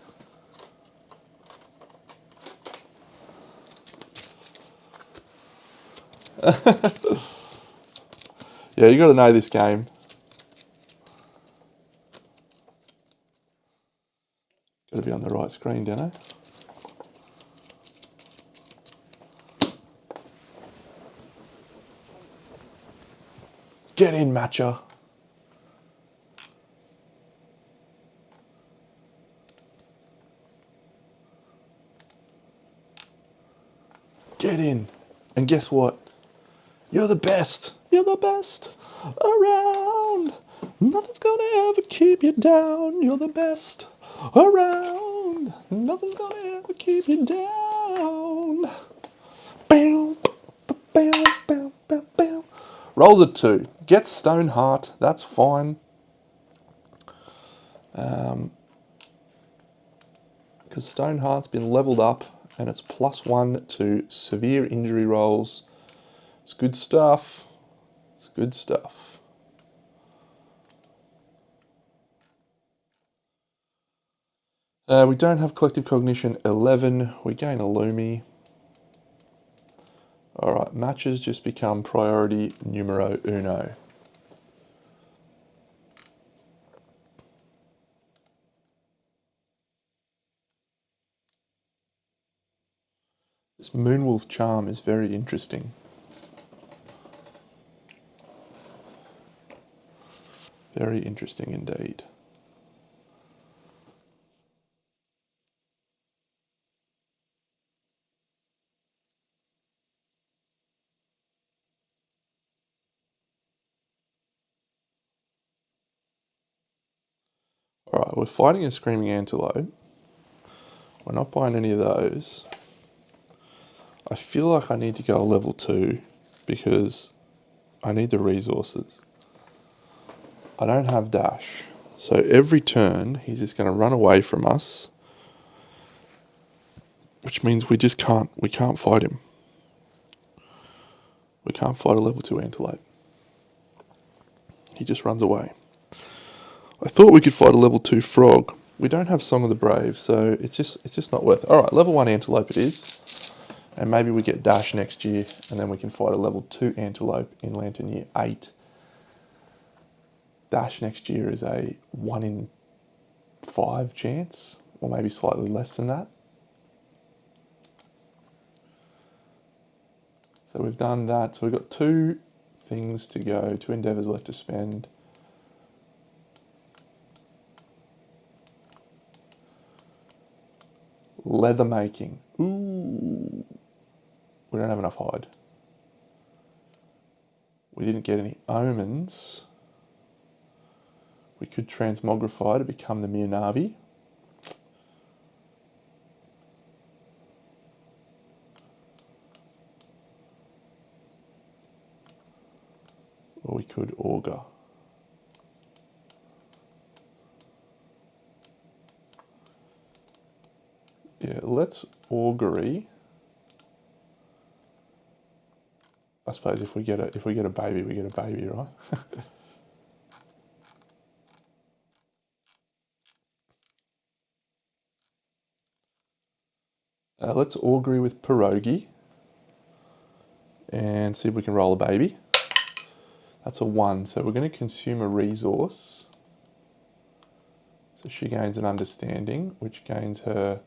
Yeah, you got to know this game. Got to be on the right screen, don't I? Get in, Matcher. Get in. And guess what? You're the best. You're the best around. Nothing's gonna ever keep you down. You're the best around. Nothing's gonna ever keep you down. Bam, bam, bam, bam, bam. Rolls a 2. Gets Stoneheart. That's fine. Because Stoneheart's been leveled up and it's +1 to severe injury rolls. It's good stuff. It's good stuff. We don't have Collective Cognition 11. We gain a Lumi. Alright, matches just become priority numero uno. This Moonwolf Charm is very interesting. Very interesting indeed. Alright, we're fighting a Screaming Antelope. We're not buying any of those. I feel like I need to go a level 2 because I need the resources. I don't have dash. So every turn he's just going to run away from us, which means we can't fight him. We can't fight a level 2 Antelope. He just runs away. I thought we could fight a level 2 Frog. We don't have Song of the Brave, so it's just not worth it. Alright, level 1 Antelope it is. And maybe we get dash next year, and then we can fight a level 2 Antelope in Lantern Year 8. Dash next year is a 1 in 5 chance, or maybe slightly less than that. So we've done that. So we've got 2 things to go, 2 endeavours left to spend. Leather making. Ooh. We don't have enough hide. We didn't get any omens. We could transmogrify to become the Mianavi. Or we could augur. Yeah, let's augury. I suppose if we get a baby, we get a baby, right? Let's augury with pierogi and see if we can roll a baby. That's a 1, so we're going to consume a resource. So she gains an understanding, which gains her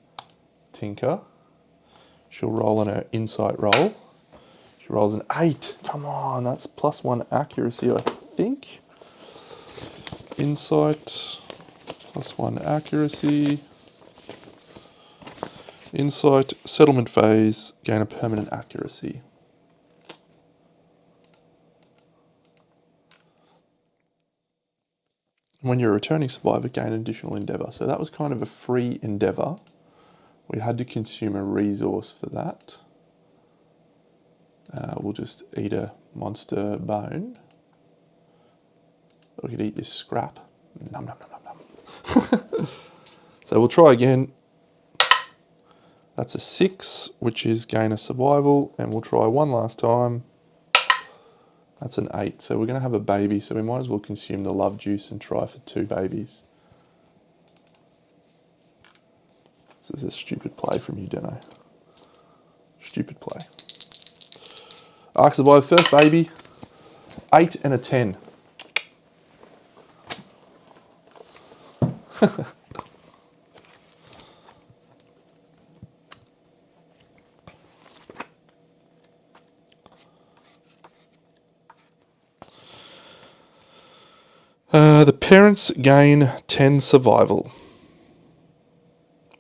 tinker. She'll roll on her insight roll. She rolls an 8. Come on, that's +1 accuracy, I think. Insight, +1 accuracy. Insight, settlement phase, gain a permanent accuracy. When you're a returning survivor, gain an additional endeavour. So that was kind of a free endeavour. We had to consume a resource for that. We'll just eat a monster bone. We could eat this scrap. Nom, nom, nom, nom, nom. So we'll try again. That's a 6, which is gain a survival. And we'll try one last time. That's an 8. So we're going to have a baby. So we might as well consume the love juice and try for 2 babies. This is a stupid play from you, Deno. Stupid play. Ark survived first baby. 8 and a 10. The parents gain 10 survival.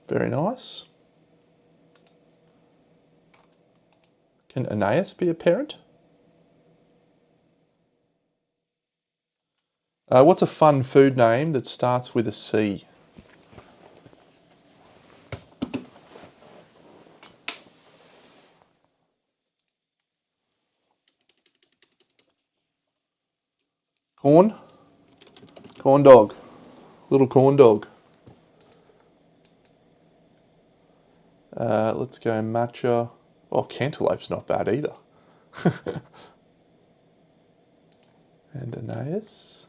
Very nice. Can Aeneas be a parent? What's a fun food name that starts with a C? Corn? Corn dog. Little corn dog. Let's go matcha. Oh, cantaloupe's not bad either. And Aeneas.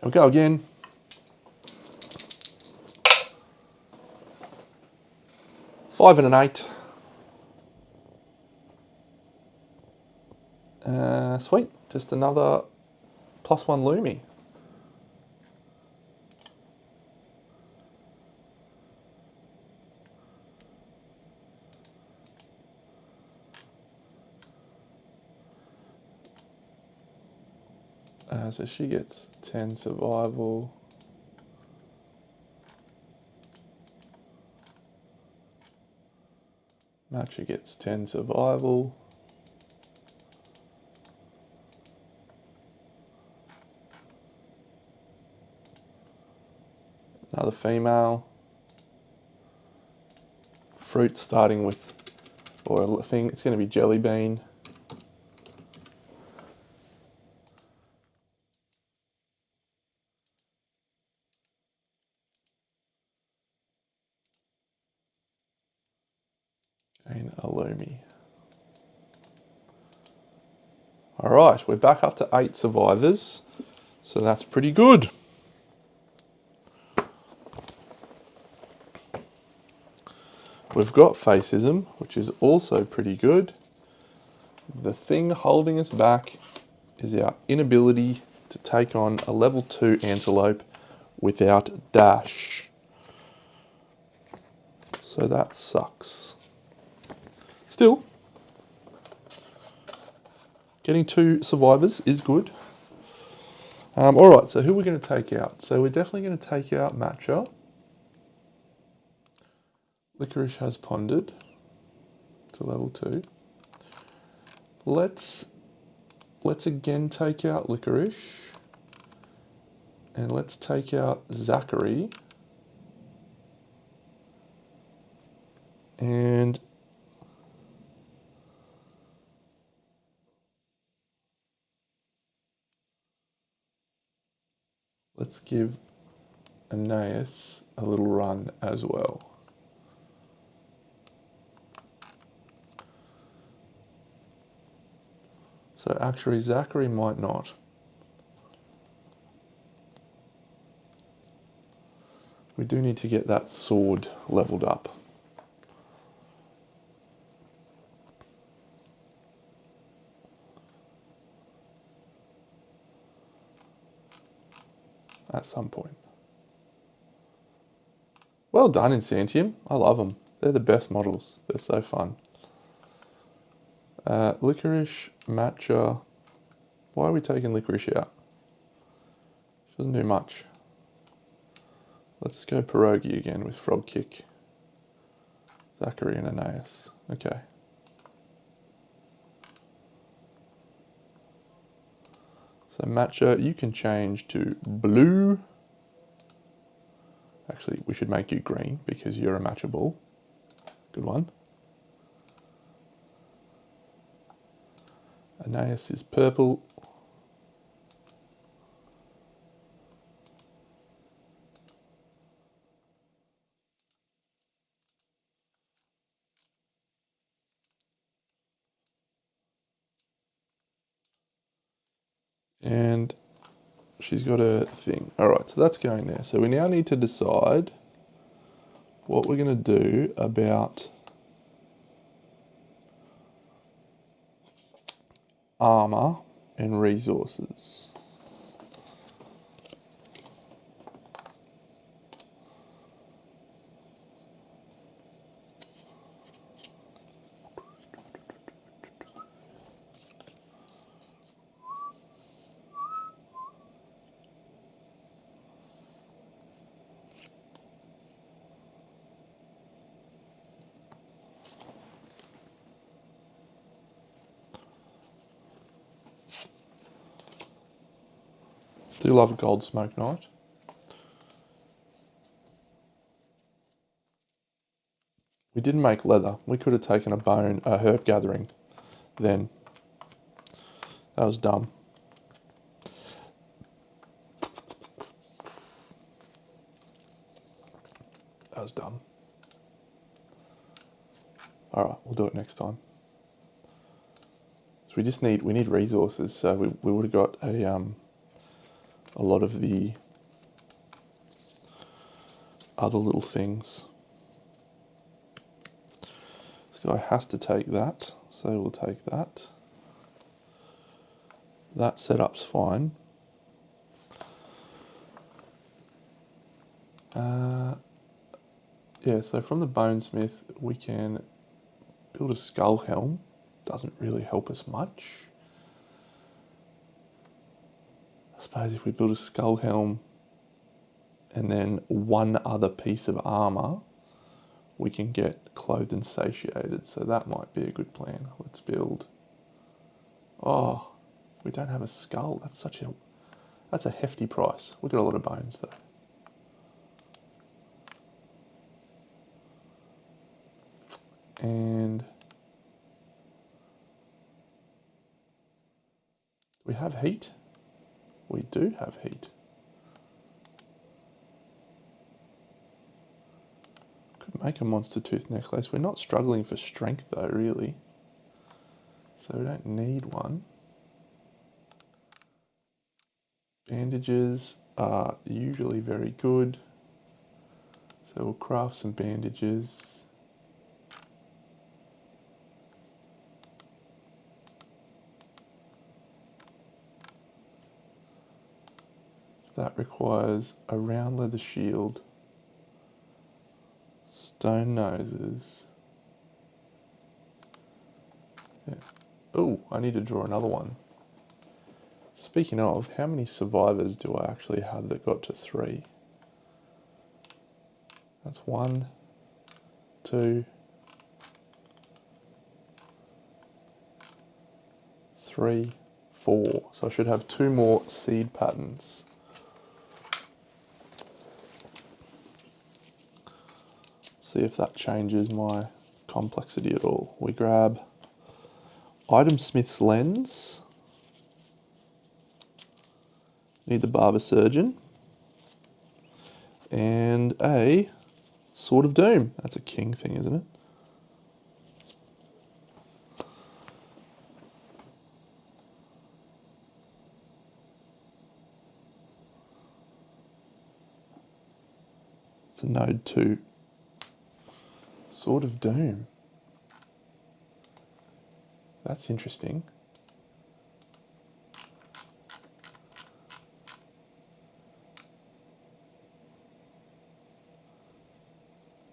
We'll go again. Five and an 8. Sweet. Just another +1 Lumi. So she gets 10 survival. Matcha gets 10 survival. Another female. Fruit starting with, or a thing, it's going to be jelly bean. And a Lumi. All right, we're back up to 8 survivors. So that's pretty good. We've got Facism, which is also pretty good. The thing holding us back is our inability to take on a level 2 antelope without dash. So that sucks. Still, getting 2 survivors is good. Alright, so who are we going to take out? So we're definitely going to take out Matcha. Licorice has pondered to level 2. Let's again take out Licorice. And let's take out Zachary. And let's give Aeneas a little run as well. So actually Zachary might not. We do need to get that sword leveled up. At some point. Well done, Insantium. I love them. They're the best models. They're so fun. Licorice, Matcha. Why are we taking Licorice out? She doesn't do much. Let's go Pierogi again with Frog Kick. Zachary and Aeneas. Okay. So Matcha, you can change to blue. Actually, we should make you green because you're a Matcha ball. Good one. Aeneas is purple. And she's got a thing. All right, so that's going there. So we now need to decide what we're going to do about armor and resources. Do love a gold smoke knight. We didn't make leather. We could have taken a herb gathering then. That was dumb. That was dumb. All right, we'll do it next time. So we need resources. So we would have got a lot of the other little things. This guy has to take that, so we'll take that. That setup's fine. Yeah, so from the bonesmith we can build a skull helm. Doesn't really help us much. I suppose if we build a skull helm and then one other piece of armor, we can get clothed and satiated. So that might be a good plan. Let's build. Oh, we don't have a skull. That's a hefty price. We've got a lot of bones though. And we have heat. We do have heat. Could make a monster tooth necklace. We're not struggling for strength though, really. So we don't need one. Bandages are usually very good. So we'll craft some bandages. That requires a round leather shield, stone noses. Yeah. Oh, I need to draw another one. Speaking of, how many survivors do I actually have that got to 3? That's 1, 2, 3, 4. So I should have 2 more seed patterns. See if that changes my complexity at all. We grab Item Smith's lens. Need the barber surgeon. And a Sword of Doom. That's a king thing, isn't it? It's a node 2. Sword of Doom. That's interesting.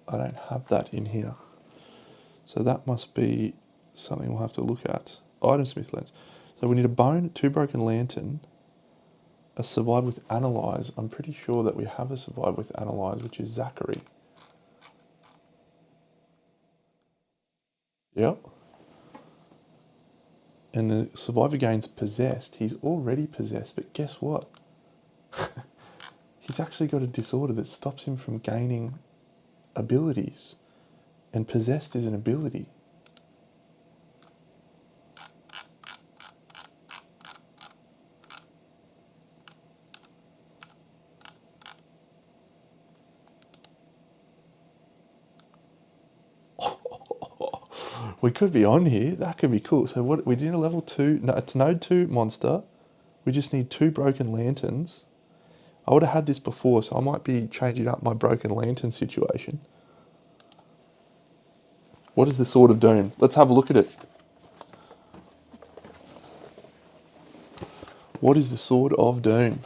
I don't have that in here. So that must be something we'll have to look at. Item Smith lens. So we need a bone, 2 broken lantern, a survive with analyze. I'm pretty sure that we have a survive with analyze, which is Zachary. Yep. And the survivor gains possessed. He's already possessed, but guess what? He's actually got a disorder that stops him from gaining abilities. And possessed is an ability. We could be on here. That could be cool. So what we did a level 2. No, it's node 2 monster. We just need 2 broken lanterns. I would have had this before, so I might be changing up my broken lantern situation. What is the Sword of Doom? Let's have a look at it. What is the Sword of Doom?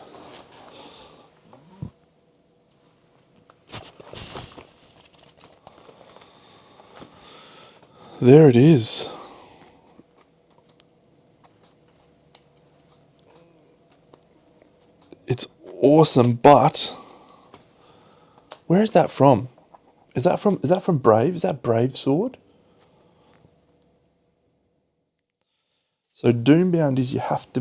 There it is. It's awesome, but where is that from? Is that from Brave? Is that Brave sword? So Doombound is you have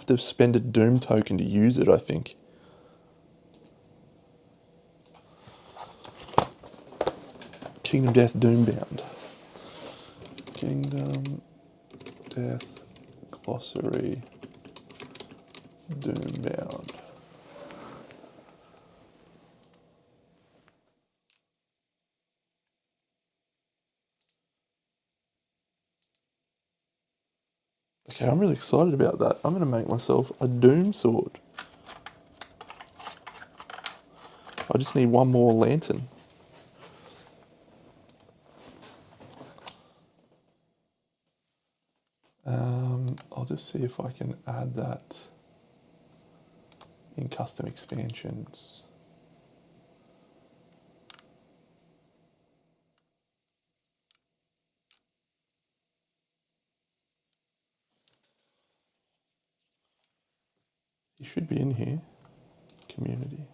to spend a Doom token to use it, I think. Kingdom Death Doombound. Kingdom Death Glossary Doombound. Okay, I'm really excited about that. I'm going to make myself a Doom sword. I just need one more lantern. I'll just see if I can add that in custom expansions. You should be in here. Community.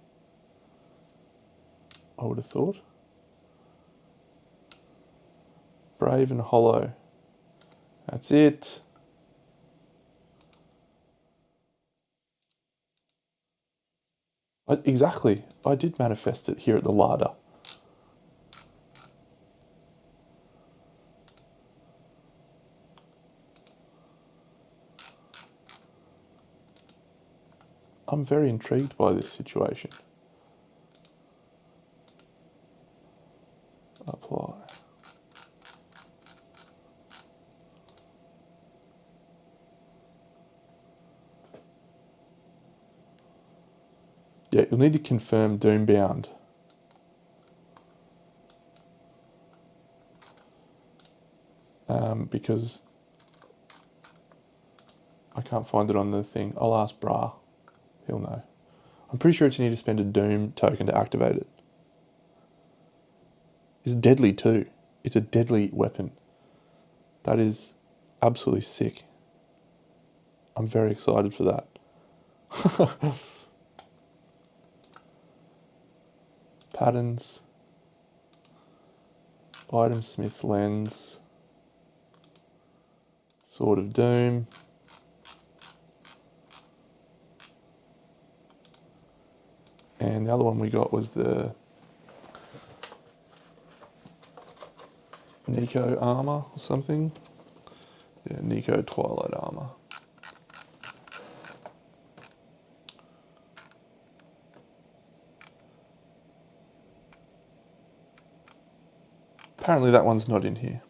I would have thought. Brave and Hollow. That's it. Exactly. I did manifest it here at the larder. I'm very intrigued by this situation. Apply. Yeah, you'll need to confirm Doombound. Because I can't find it on the thing. I'll ask Bra. He'll know. I'm pretty sure you need to spend a Doom token to activate it. It's deadly too. It's a deadly weapon. That is absolutely sick. I'm very excited for that. Patterns. Item Smith's Lens. Sword of Doom. And the other one we got was the Nico armor or something. Yeah, Nico Twilight armor. Apparently that one's not in here.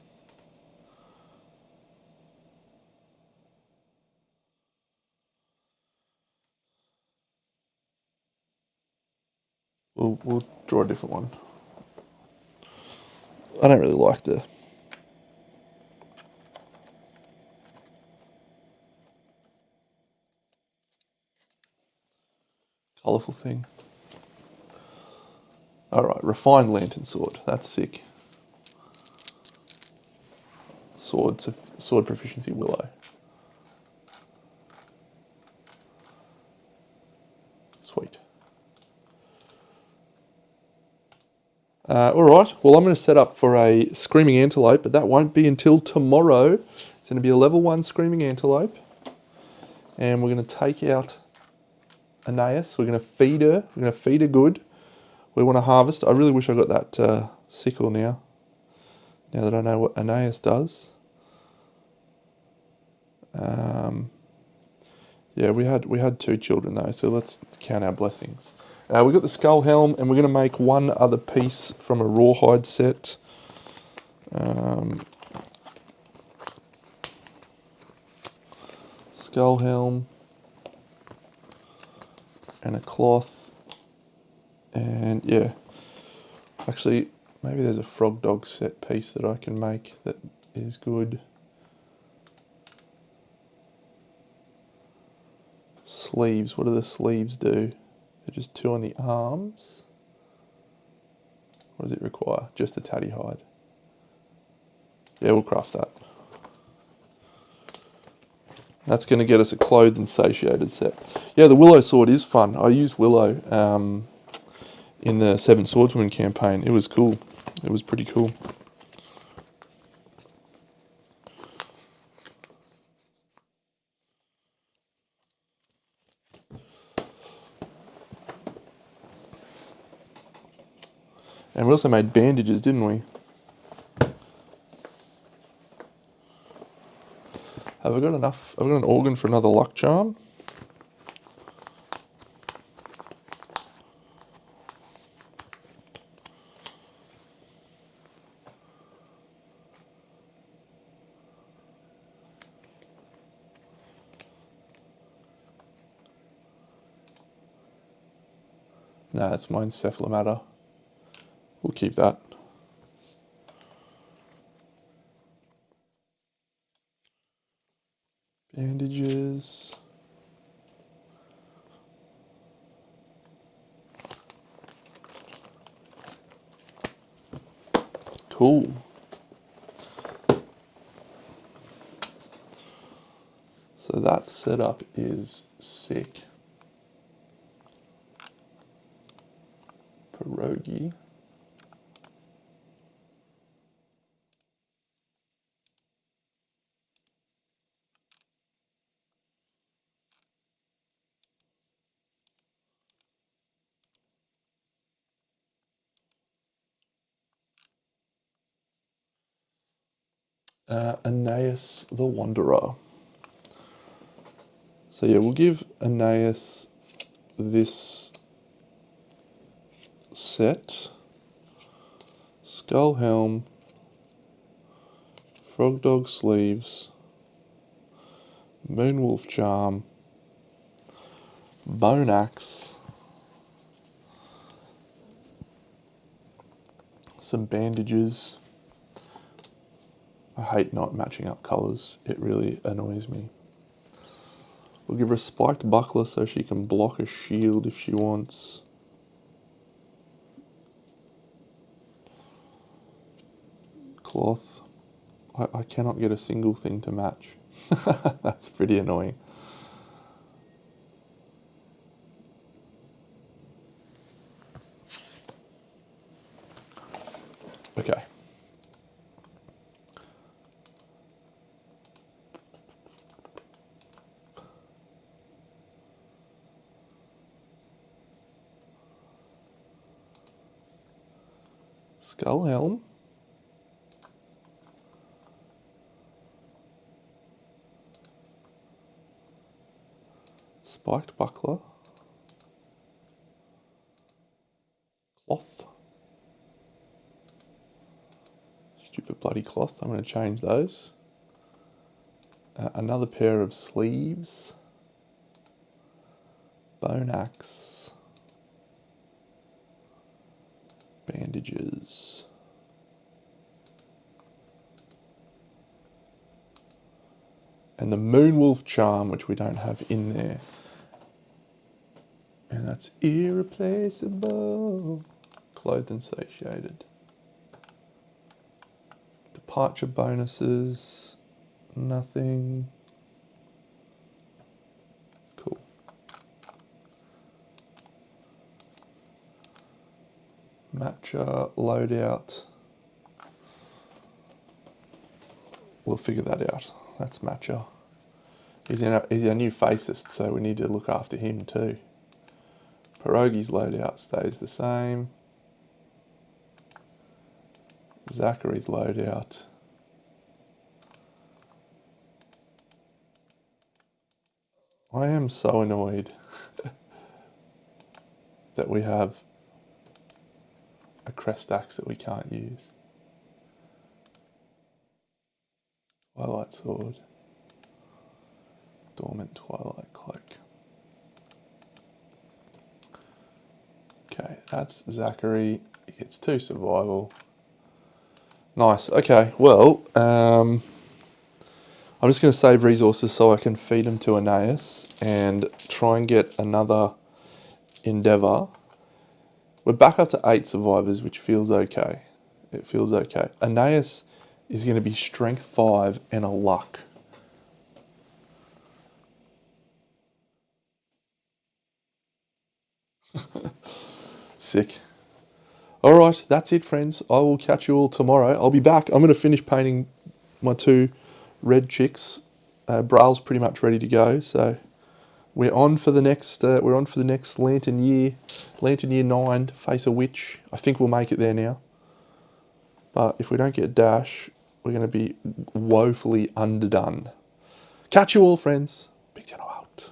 We'll draw a different one. I don't really like the colourful thing. Alright, refined lantern sword. That's sick. Sword proficiency willow. Sweet. Alright, well I'm going to set up for a screaming antelope, but that won't be until tomorrow. It's going to be a level 1 screaming antelope. And we're going to take out Aeneas. We're going to feed her. We're going to feed her good. We want to harvest. I really wish I got that sickle now. Now that I know what Aeneas does. Yeah, we had 2 children though, so let's count our blessings. We got the skull helm, and we're going to make one other piece from a rawhide set. Skull helm and a cloth, and yeah, actually maybe there's a Frogdog set piece that I can make that is good. Sleeves, what do the sleeves do? They're just 2 on the arms. What does it require? Just a tatty hide. Yeah, we'll craft that. That's going to get us a clothed and satiated set. Yeah, the willow sword is fun. I used willow in the 7 Swordswomen campaign. It was cool. It was pretty cool. And we also made bandages, didn't we? Have I got enough? Have I got an organ for another luck charm? No, it's my encephalomata. We'll keep that. Bandages. Cool. So that setup is sick. Pierogi. Aeneas the Wanderer. So yeah, we'll give Aeneas this set. Skull helm, Frogdog sleeves, Moonwolf charm, bone axe, some bandages. I hate not matching up colours. It really annoys me. We'll give her a spiked buckler so she can block a shield if she wants. Cloth. I cannot get a single thing to match. That's pretty annoying. Okay. Skull helm. Spiked buckler. Cloth. Stupid bloody cloth. I'm going to change those. Another pair of sleeves. Bone axe. Bandages. And the Moonwolf charm, which we don't have in there. And that's irreplaceable. Clothed and satiated. Departure bonuses. Nothing. Cool. Matcha loadout. We'll figure that out. That's Matcha. He's our new facist, so we need to look after him too. Pierogi's loadout stays the same. Zachary's loadout. I am so annoyed that we have a crest axe that we can't use. Twilight sword. Dormant twilight cloak. Okay, that's Zachary. He gets 2 survival. Nice. Okay, well, I'm just going to save resources so I can feed them to Aeneas and try and get another endeavour. We're back up to 8 survivors, which feels okay. It feels okay. Aeneas is going to be strength 5 and a luck. Sick. All right, that's it, friends. I will catch you all tomorrow. I'll be back. I'm going to finish painting my 2 red chicks. Braille's pretty much ready to go, so we're on for the next. Lantern Year 9, Face a Witch. I think we'll make it there now. But if we don't get Dash, we're going to be woefully underdone. Catch you all, friends.